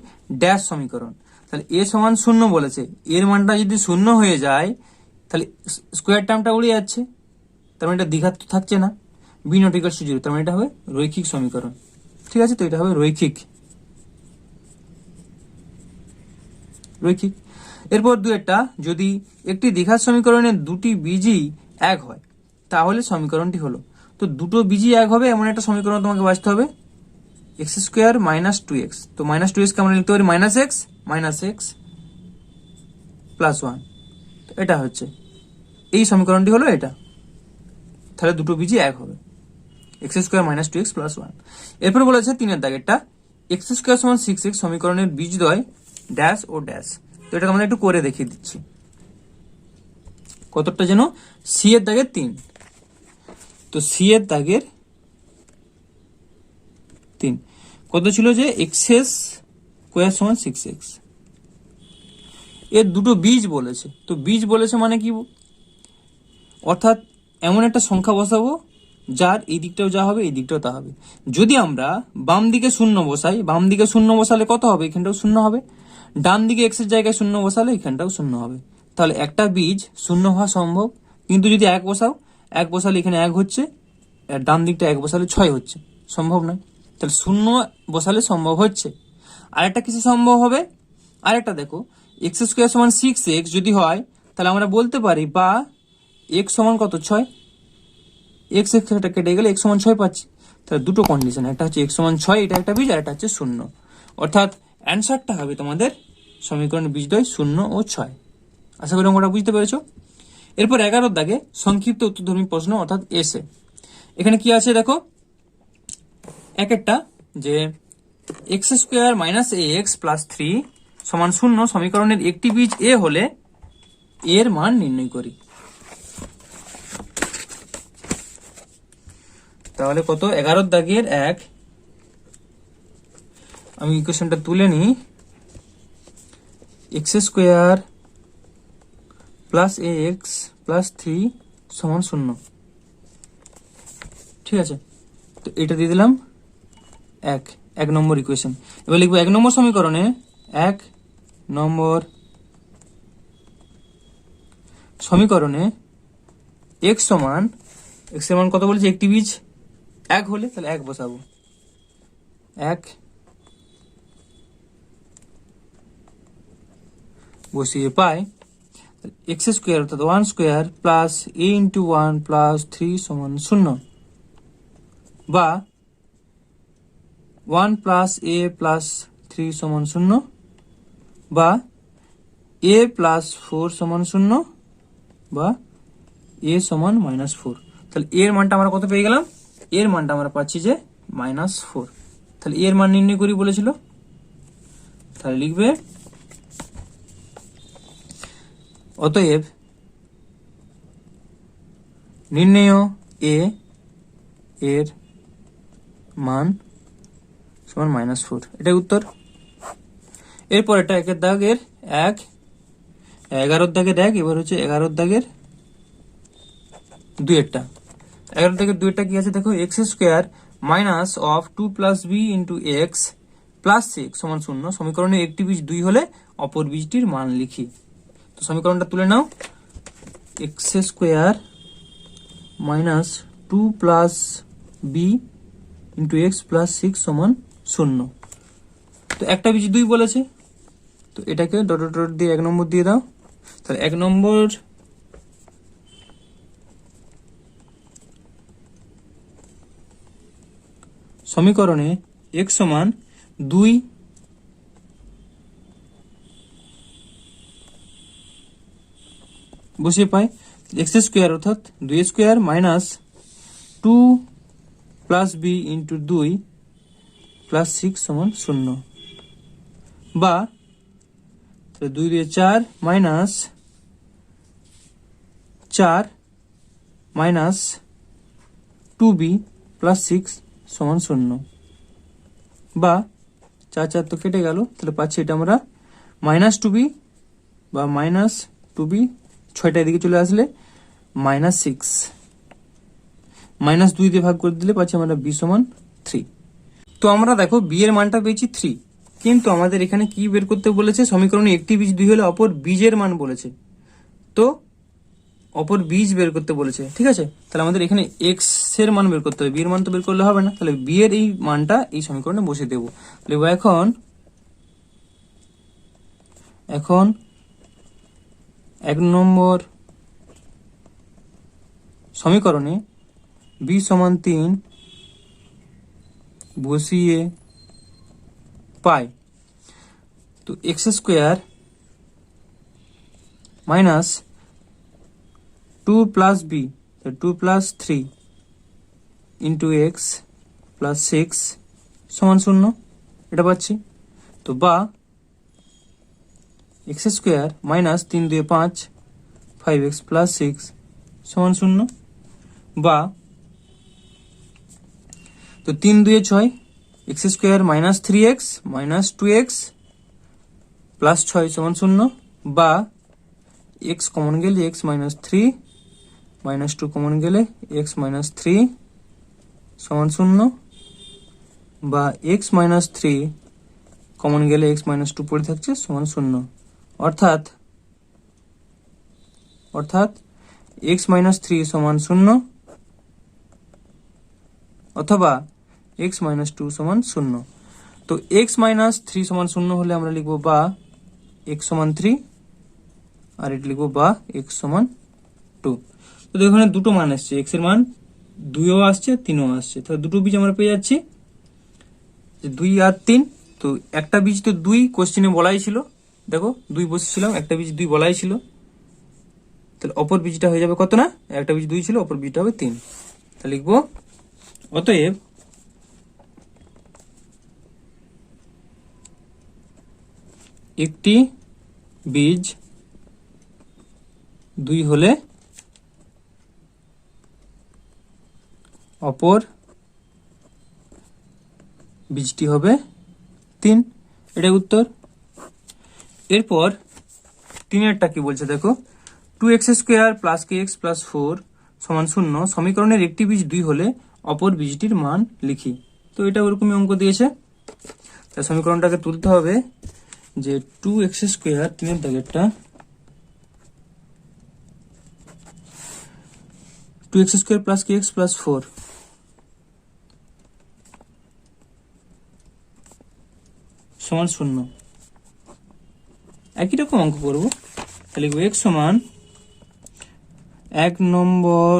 ড্যাশ সমীকরণ। তাহলে এ সমান শূন্য বলেছে, এর মানটা যদি শূন্য হয়ে যায় তাহলে স্কোয়ার টার্মটা উড়ে যাচ্ছে, তার মানে এটা দ্বিঘাত থাকছে না। B not equals to zero, তার মানে এটা হবে রৈখিক সমীকরণ। ঠিক আছে, তো এটা হবে রৈখিক। রৈখিক। এরপর দুয়েরটা, যদি একটি দ্বিঘাত সমীকরণের দুটি বীজই এক হয় তাহলে সমীকরণটি হলো। তো দুটো বীজই এক হবে এমন একটা সমীকরণ তোমাকে বাঁচতে হবে। X square minus two x, তো মাইনাস টু এক্সকে আমরা লিখতে পারি মাইনাস এক্স প্লাস ওয়ান, এটা হচ্ছে এই সমীকরণটি হলো এটা। তাহলে দুটো বীজই এক হবে, x square minus two x plus one. এরপর বলেছে তিনের দাগেরটা, এক্স স্কোয়ার সমান সিক্স এক্স সমীকরণের বীজদ্বয় ড্যাশ ও ড্যাশ। তো এটা আমরা একটু করে দেখিয়ে দিচ্ছি। কতটা যেন, সি এর দাগের 3। তো সি এর দাগের 3 কত ছিল যে এক্স স্কোয়ার সমান সিক্স এক্স, এর দুটো বীজ বলেছে। তো বীজ বলেছে মানে কি, অর্থাৎ এমন একটা সংখ্যা বসাবো যার এই দিকটাও যা হবে এই দিকটাও তা হবে। যদি আমরা বাম দিকে শূন্য বসাই, বাম দিকে শূন্য বসালে কত হবে, এখানটাও শূন্য হবে। ডান দিকে এক্স এর জায়গায় শূন্য বসালে এখানটাও শূন্য হবে। তাহলে একটা বীজ শূন্য হওয়া সম্ভব, কিন্তু যদি এক বসাও, এক বসালে এখানে এক হচ্ছে, আর ডান দিকটা এক বসালে 6 হচ্ছে, সম্ভব নয়। তাহলে শূন্য বসালে সম্ভব হচ্ছে। আরেকটা কিছু সম্ভব হবে, আরেকটা দেখো, এক্স স্কোয়ার সমান সিক্স এক্স যদি হয় তাহলে আমরা বলতে পারি, বা এক্স সমান কত 6, এক্স এক্সটা কেটে গেলে এক্স সমান 6 পাচ্ছি। তাহলে দুটো কন্ডিশন, একটা হচ্ছে এক্স সমান 6, এটা একটা বীজ, আর একটা হচ্ছে শূন্য। অর্থাৎ অ্যান্সারটা হবে তোমাদের সমীকরণের বীজদ্বয় 0 ও 6। আশা করি অঙ্কটা বুঝতে পেরেছো। এরপর 11 দাগে সংক্ষিপ্ত উত্তরধর্মী প্রশ্ন অর্থাৎ এসে। এখানে কি আছে দেখো, একটা যে এক্স স্কোয়ার মাইনাস এ এক্স প্লাস 3 সমান 0 সমীকরণের একটি বীজ এ হলে এর মান নির্ণয় করি। তাহলে কত, 11 দাগের 1, আমি ইকুয়েশনটা তুলে নিই, এক্স স্কোয়ার প্লাস এ এক্স প্লাস 3 সমান 0। ঠিক আছে, তো এটা দিয়ে দিলাম 1 নম্বর ইকুয়েশন। এবার লিখবো 1 নম্বর সমীকরণে, 1 নম্বর সমীকরণে এক্স সমান, এক্স এর মান কত বলেছে, একটি বীজ 1 হলে, তাহলে 1 বসাবো। 1 বসিয়ে পাই এক্স স্কোয়ার অর্থাৎ 1 স্কোয়ার প্লাস এ ইন্টু 1 প্লাস 3 সমান 0, বা 1 প্লাস এ প্লাস 3 সমান 0, বা এ প্লাস 4 সমান 0, বা এ সমান -4। তাহলে এর মানটা আমরা কত পেয়ে গেলাম, এর মানটা আমরা পাচ্ছি যে -4। তাহলে এর মান নির্ণয় করি বলেছিল, তাহলে লিখবে অতএব নির্ণেয় এ এর মান সমান -4, এটাই উত্তর। এরপর এটা 1 দাগের 1, 11 দাগের 1, এবার হচ্ছে 11 দাগের 2টা। 11 দাগের 2টা কি আছে দেখো, x square minus of 2 plus B into x plus 6 সমান 0 সমীকরণে একটি বীজ 2 হলে অপর বীজটির মান লিখি। তো সমীকরণটা তুলে নাও, X square minus 2 plus B into x plus 6 সমান 0। তো একটা বীজ 2 বলেছে, তো এটাকে ডট ডট দিয়ে 1 নম্বর দিয়ে দাও। তাহলে 1 নম্বর সমীকরণে x সমান 2 বসিয়ে পাই এক্স স্কোয়ার অর্থাৎ 2 square minus 2 plus B into 2 plus 6 সমান 0, বা 2 দিয়ে 4 মাইনাস 4 মাইনাস 2b প্লাস 6 সমান 0, বা 4 4 তো কেটে গেল, তাহলে পাচ্ছি এটা আমরা -2b বা 2b, 6টা এদিকে চলে আসলে -6, -2 দিয়ে ভাগ করে দিলে পাচ্ছি আমরা b সমান 3। তো আমরা দেখো b এর মানটা পেয়েছি 3, কিন্তু আমাদের এখানে কি বের করতে বলেছে, সমীকরণে একটি বীজ 2 হলে অপর বীজের মান বলেছে, তো অপর বীজ বের করতে বলেছে, ঠিক আছে। তাহলে আমাদের এখানে x এর মান বের করতে হবে, b এর মান তো বের করলে হবে না, তাহলে b এর এই মানটা এই সমীকরণে বসিয়ে দেবো। তাহলে এখন 1 নম্বর সমীকরণে b সমান 3 বসিয়ে পাই, তো x square minus 2 plus b, 2 plus 3 into x plus 6 সমান 0, এটা পাচ্ছি। তো বা x square minus 3 2 5, 5x plus 6 সমান 0, বা তো 3 2 6, x square minus 3x minus 2x plus 6 সমান 0, বা x কমন গেলে x মাইনাস 3 মাইনাস 2 কমন গেলে x মাইনাস 3 সমান 0, বা x মাইনাস 3 কমন গেলে x মাইনাস 2 পড়ে থাকছে সমান 0। অর্থাৎ x মাইনাস 3 সমান 0 অথবা x মাইনাস 2 সমান 0। তো x মাইনাস 3 সমান 0 হলে আমরা লিখবো বা x সমান 3, আর এটা লিখবো বা x সমান 2। তো এখানে দুটো মান আসছে, x এর মান 2ও আসছে 3ও আসছে, তাহলে দুটো বীজ আমরা পেয়ে যাচ্ছি যে 2 আর 3। তো একটা বীজ তো 2 কোশ্চেনে বলাই ছিল, দেখো 2 বসেছিলাম, একটা বীজ 2 বলাই ছিল, তাহলে অপর বীজটা হয়ে যাবে কত না, একটা বীজ 2 ছিল, অপর বীজটা হবে 3। তাহলে লিখবো অতএব একটি বীজ 2 হলে অপর বীজটি হবে 3, এটাই উত্তর। এরপর 3এরটা কি বলছে দেখো, 2x square plus kx plus 4 সমান 0, সমীকরণের একটি বীজ 2 হলে অপর বীজটির মান লিখি। তো এটা ওরকমই অঙ্ক দিয়েছে, তাই সমীকরণটাকে তুলতে হবে যে 2x স্কোয়ার, 3এর দাগেরটা 2x square plus kx plus 4 সমান 0, একই রকম অঙ্ক করব। তাহলে x সমান 1 নম্বর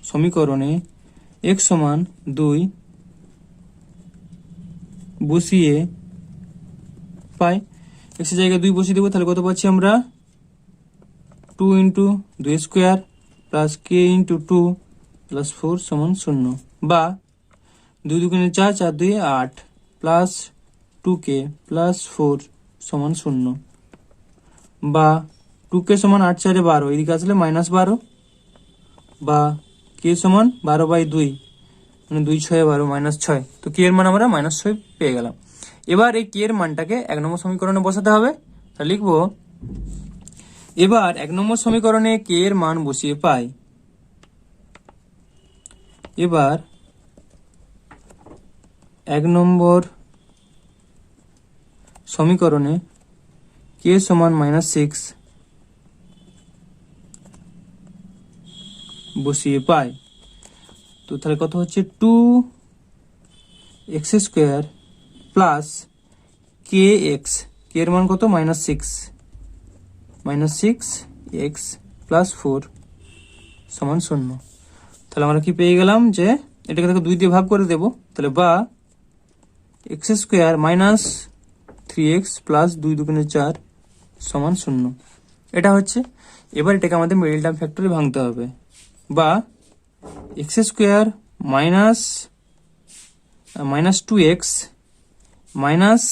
সমীকরণে x সমান 2 বসিয়ে পাই, x এর জায়গায় 2 বসিয়ে দেবো, তাহলে কত পাচ্ছি আমরা 2 into 2 square plus k into 2 plus 4 সমান 0, বা 2 2 4, 4 2 8 প্লাস 2k প্লাস 4 সমান 0, বা 2k সমান 8 4 12, এদিকে আসলে -12, বা k সমান 12/2, মানে 2 6 12 -6। তো k এর মান আমরা -6 পেয়ে গেলাম। এবার এই k এর মানটাকে 1 নম্বর সমীকরণে বসাতে হবে। তাহলে লিখবো এবার 1 নম্বর সমীকরণে k এর মান বসিয়ে পাই। এবার 1 নম্বর সমীকরণে k সমান -6 বসিয়ে পাই। তো তাহলে কত হচ্ছে 2x square plus kx, k এর মান কত -6 -6x প্লাস 4 সমান 0। তাহলে আমরা কি পেয়ে গেলাম যে এটাকে দেখো 2 দিয়ে ভাগ করে দেব, তাহলে বা x square minus 3x plus 2 2 4 সমান 0, এটা হচ্ছে। এবার এটাকে আমাদের মিডল টার্ম ফ্যাক্টরে ভাঙতে হবে, বা x square minus 2x minus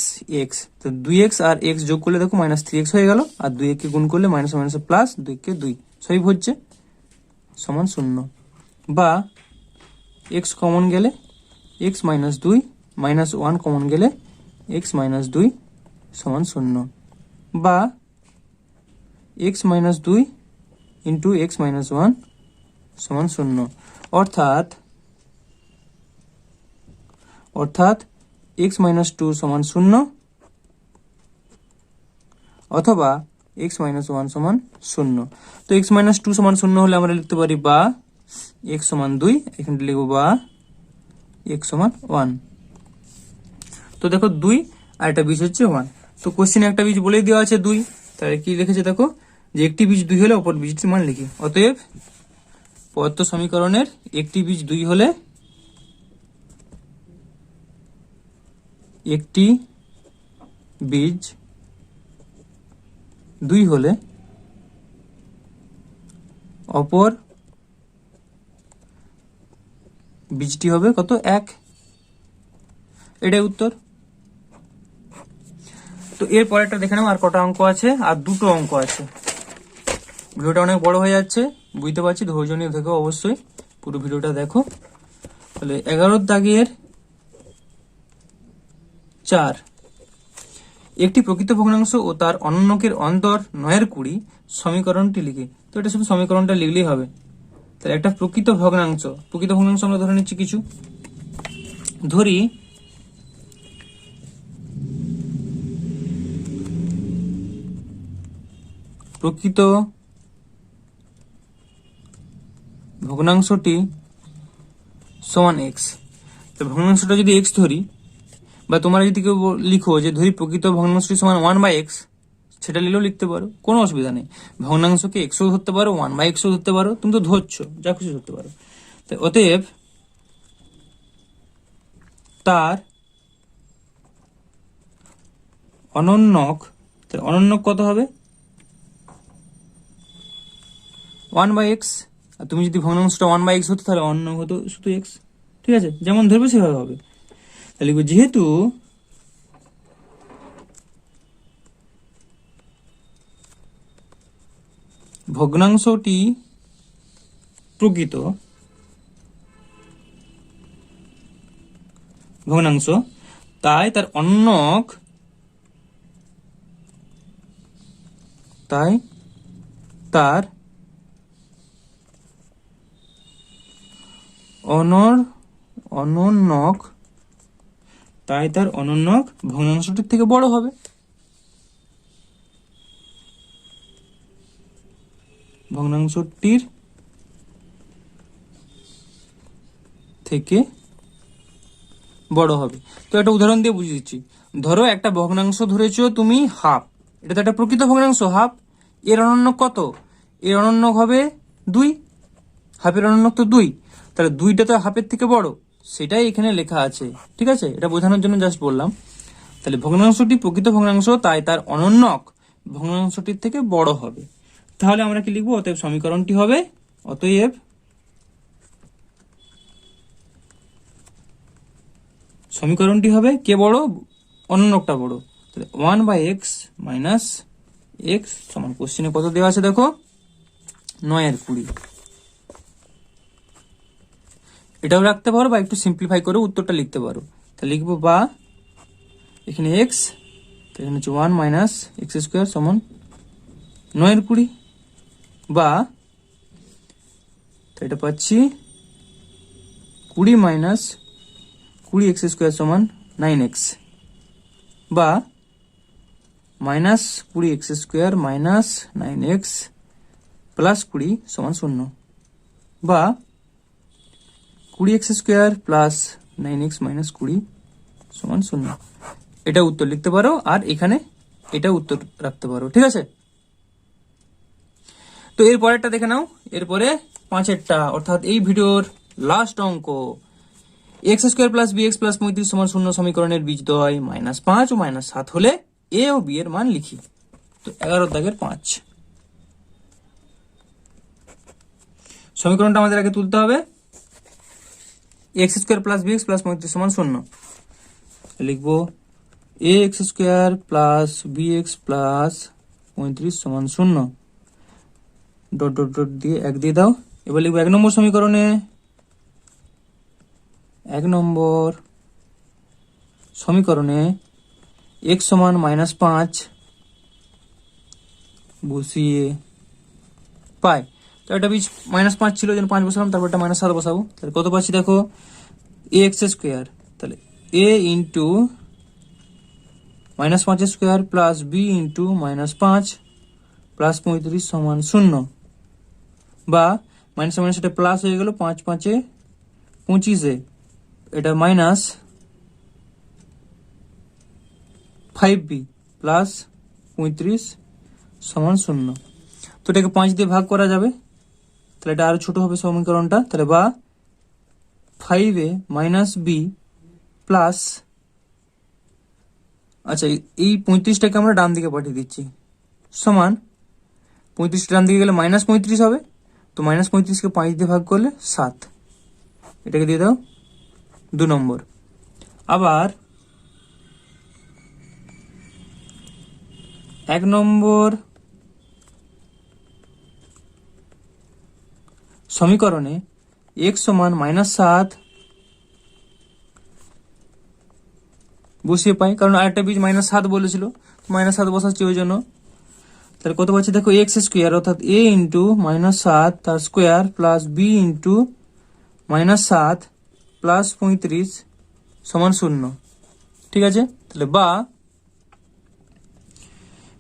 x, তো 2x আর x যোগ করলে দেখো -3x হয়ে গেল, আর 2 কে গুণ করলে মাইনাস মাইনাস প্লাস 2 কে 2 সবই হচ্ছে সমান 0, বা x কমন গেলে x মাইনাস 2 -1 কমন গেলে x মাইনাস 2 সমান 0, বা x minus 2 into x minus 1 সমান 0, অর্থাৎ এক্স মাইনাস 2 সমান 0 অথবা এক্স মাইনাস 1 সমান 0। তো এক্স মাইনাস 2 সমান 0 হলে আমরা লিখতে পারি বা এক্স সমান 2, এখানে লিখবো বা এক্স সমান 1। তো দেখো 2 আর একটা বীজ হচ্ছে 1। তো কোশ্চেনে একটা বীজ বলেই দেওয়া আছে 2, তাহলে কি লিখেছে দেখো যে একটি বীজ 2 হলে অপর বীজটির মান লিখি। অতএব প্রদত্ত সমীকরণের একটি বীজ 2 হলে একটি বীজ 2 হলে অপর বীজটি হবে কত? 1। এটাই উত্তর। তো এর পরেরটা দেখে নাও আর কটা অঙ্ক আছে, আর দুটো অঙ্ক আছে। ভিডিওটা অনেক বড় হয়ে যাচ্ছে বুঝতে পারছি, ধৈর্য নিয়ে দেখো, অবশ্যই পুরো ভিডিওটা দেখো। তাহলে 11 দাগের 4, একটি প্রকৃত ভগ্নাংশ ও তার অনন্যকের অন্তর 9/20 সমীকরণটি লিখে। তো এটা শুধু সমীকরণটা লিখলেই হবে। তাহলে একটা প্রকৃত ভগ্নাংশ আমরা ধরে নিচ্ছি কিছু, ধরি প্রকৃত ভগ্নাংশটি সমান এক্স। তো ভগ্নাংশটা যদি এক্স ধরি, বা তোমরা যদি কেউ লিখো যে ধরি প্রকৃত ভগ্নাংশটি সমান 1/x, সেটা লিখলেও লিখতে পারো, কোনো অসুবিধা নেই। ভগ্নাংশকে এক্সও ধরতে পারো, 1/xও ধরতে পারো, তুমি তো ধরছো, যা খুশি ধরতে পারো। তো অতএব তার অনন্যক কত হবে? 1/x। আর তুমি যদি ভগ্নাংশটা 1/x হতো তাহলে অনন্যক হতো শুধু x। ঠিক আছে, যেমন ধরবে সেভাবে হবে। তাহলে যেহেতু ভগ্নাংশটি প্রকৃত ভগ্নাংশ, তাই তার অনন্যক ভগ্নাংশটির থেকে বড় হবে। ভগ্নাংশটির থেকে বড় হবে। তো একটা উদাহরণ দিয়ে বুঝিয়ে দিচ্ছি। ধরো একটা ভগ্নাংশ ধরেছো তুমি হাফ, এটা তো একটা প্রকৃত ভগ্নাংশ হাফ, এর অনন্যক কত? এর অনন্যক হবে 2, হাফের অনন্যক তো 2, তাহলে 2টা তো হাফের থেকে বড়, সেটাই এখানে লেখা আছে। ঠিক আছে, এটা বোঝানোর জন্য জাস্ট বললাম। তাহলে ভগ্নাংশটি প্রকৃত ভগ্নাংশ, তাই তার অনন্যক ভগ্নাংশটির থেকে বড় হবে। তাহলে আমরা কি লিখবো? অতএব সমীকরণটি হবে, কে বড়? অনন্যকটা বড়। তাহলে 1/x মাইনাস এক্স সমান, কোশ্চেনে কত দেওয়া আছে দেখো, 9/20। এটাও রাখতে পারো বা একটু সিম্পলিফাই করে উত্তরটা লিখতে পারো। তাহলে লিখবো বা এখানে এক্স, এখানে হচ্ছে 1 মাইনাস এক্স স্কোয়ার সমান 9/20, বা এটা পাচ্ছি 20 মাইনাস 20x স্কোয়ার সমান 9x, বা minus 20x square minus 9x plus 20 সমান 0, বা 20x square plus 9x minus 20 সমান 0। এটা উত্তর লিখতে পারো, আর এখানে এটা উত্তর রাখতে পারো। ঠিক আছে, তো এর পরেরটা দেখে নাও। এরপরে 5এরটা, অর্থাৎ এই ভিডিওর লাস্ট অঙ্ক। X square plus B x plus 35 সমান 0 সমীকরণের বীজদ্বয় -5 ও -7 হলে এ ও বি এর মান লিখি। তো 11 দাগের 5 সমীকরণটা আমাদের আগে তুলতে হবে। X square plus B x plus 35 সমান 0, লিখবো A X square plus B x plus 35 সমান 0, ডট ডট ডট দিয়ে 1 দিয়ে দাও। এবার লিখবো 1 নম্বর সমীকরণে, 1 নম্বর সমীকরণে x সমান -5 বসিয়ে পাই। তো একটা বীজ -5 ছিল, যেন 5 বসালাম, তারপর একটা -7 বসাবো। তাহলে কত পাচ্ছি দেখো, ax স্কোয়ার, তাহলে a into -5 square plus B into -5 plus 35 সমান 0, বা মাইনাস মাইনাস এটা প্লাস হয়ে গেল, 5 5 25, এটা -5b প্লাস 35 সমান 0। তো এটাকে 5 দিয়ে ভাগ করা যাবে, তাহলে এটা আরো ছোট হবে সমীকরণটা। তাহলে বা 5a মাইনাস বি প্লাস, আচ্ছা এই 35টাকে আমরা ডান দিকে পাঠিয়ে দিচ্ছি, সমান 35 ডান দিকে গেলে -35 হবে, তো -35কে 5 দিয়ে ভাগ করলে 7, এটাকে দিয়ে দাও 2 নম্বর। আবার 1 নম্বর সমীকরণে x সমান -7 বসিয়ে পাই, কারণ আরেকটা বীজ -7 বলেছিল, -7 বসাচ্ছি ওই জন্য। তাহলে কত পাচ্ছি দেখো, এক্স স্কোয়ার অর্থাৎ a ইন্টু -7 তার square plus B into -7 plus 35 সমান 0। ঠিক আছে, তাহলে বা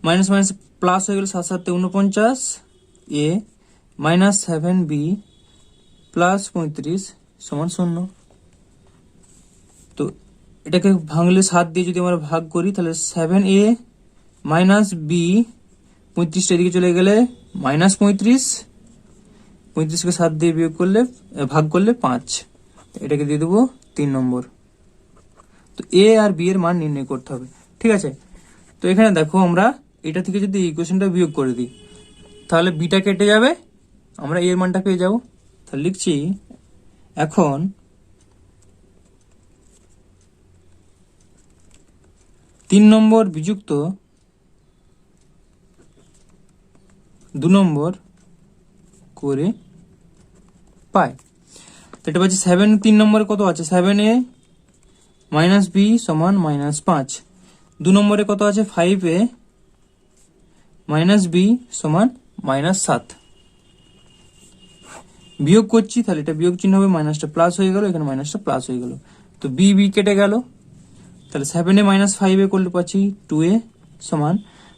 মাইনাস মাইনাস প্লাস হয়ে গেল, 7 7 49, a -7b প্লাস 35 সমান 0। তো এটাকে ভাঙলে 7 দিয়ে যদি আমরা ভাগ করি, তাহলে 7a মাইনাস বি, 35টা এদিকে চলে গেলে -35, 35কে 7 দিয়ে বিয়োগ করলে ভাগ করলে 5, এটাকে দিয়ে দেবো 3 নম্বর। তো এ আর বি এর মান নির্ণয় করতে হবে। ঠিক আছে, তো এখানে দেখো আমরা এটা থেকে যদি ইকুয়েশনটা বিয়োগ করে দিই, তাহলে বিটা কেটে যাবে, আমরা এর মানটা পেয়ে যাব। তাহলে লিখছি এখন তিন নম্বর বিযুক্ত 2 নম্বর করে পাই। তো এটা পাচ্ছি 7, 3 নম্বরে কত আছে, 7a মাইনাস বি সমান -5। 2 নম্বরে কত আছে, 5a মাইনাস বি সমান -7। বিয়োগ করছি, তাহলে এটা বিয়োগ চিহ্ন হবে, মাইনাসটা প্লাস হয়ে গেল, এখানে মাইনাসটা প্লাস হয়ে গেল, তো বি বি কেটে গেল। তাহলে 7a মাইনাস 5a করলে পাচ্ছি 2a সমান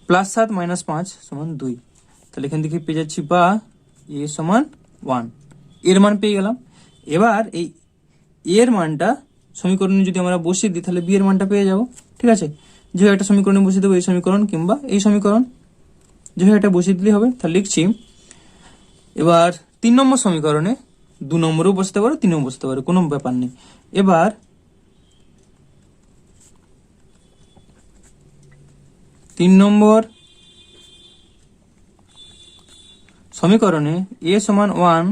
+7 -5 সমান 2। তাহলে এখান থেকে পেয়ে যাচ্ছি বা a সমান 1, এর মান পেয়ে গেলাম। এবার এই এর মানটা সমীকরণে যদি আমরা বসিয়ে দিই, তাহলে বি এর মানটা পেয়ে যাব। ঠিক আছে, যে একটা সমীকরণে বসিয়ে দেবো, এই সমীকরণ কিংবা এই সমীকরণ, যে এটা বসিয়ে দিলেই হবে। তাহলে লিখছি এবার 3 নম্বর সমীকরণে 2 নম্বরও বসতে পারো, 3ও বসতে পারো, কোনো ব্যাপার নেই। এবার 3 নম্বর সমীকরণে a সমান 1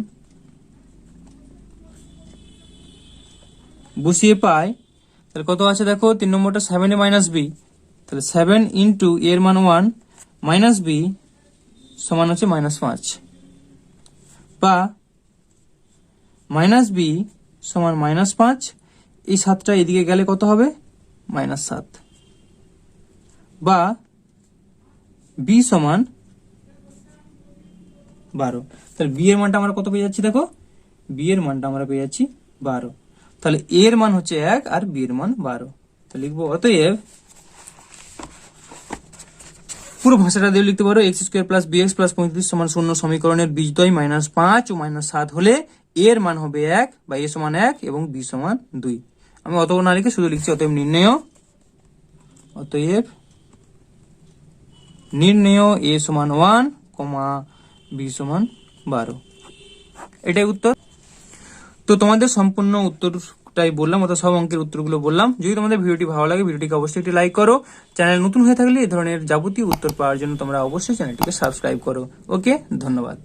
বসিয়ে পাই, তাহলে কত আছে দেখো, 3 নম্বরটা 7a মাইনাস বি, তাহলে 7 ইন্টু এর মান 1 মাইনাস বি সমান হচ্ছে -5, বা মাইনাস বি সমান -5, এই 7টা এদিকে গেলে কত হবে, -7, বা বি সমান 12। তাহলে বি এর মানটা আমরা কত পেয়ে যাচ্ছি দেখো, বি এর মানটা আমরা পেয়ে যাচ্ছি 12। তাহলে এ এর মান হচ্ছে 1 আর বি এর মান 12। তো লিখবো অতএব, পুরো ভাষাটা দিয়ে লিখতে পারো, x square plus bx plus 35 সমান 0 সমীকরণের বীজদ্বয় -5 ও -7 হলে a এর মান হবে 1, বা a সমান 1 এবং b সমান 2। আমি অতএব না লিখে শুধু লিখছি অতএব নির্ণয়, অতএব নির্ণয় a সমান 1, b সমান 12, এটাই উত্তর। তো তোমাদের সম্পূর্ণ উত্তরটাই বললাম, অর্থাৎ সব অঙ্কের উত্তরগুলো বললাম। যদি তোমাদের ভিডিওটি ভালো লাগে, ভিডিওটিকে অবশ্যই একটি লাইক করো। চ্যানেল নতুন হয়ে থাকলে এই ধরনের যাবতীয় উত্তর পাওয়ার জন্য তোমরা অবশ্যই চ্যানেলটিকে সাবস্ক্রাইব করো। ওকে, ধন্যবাদ।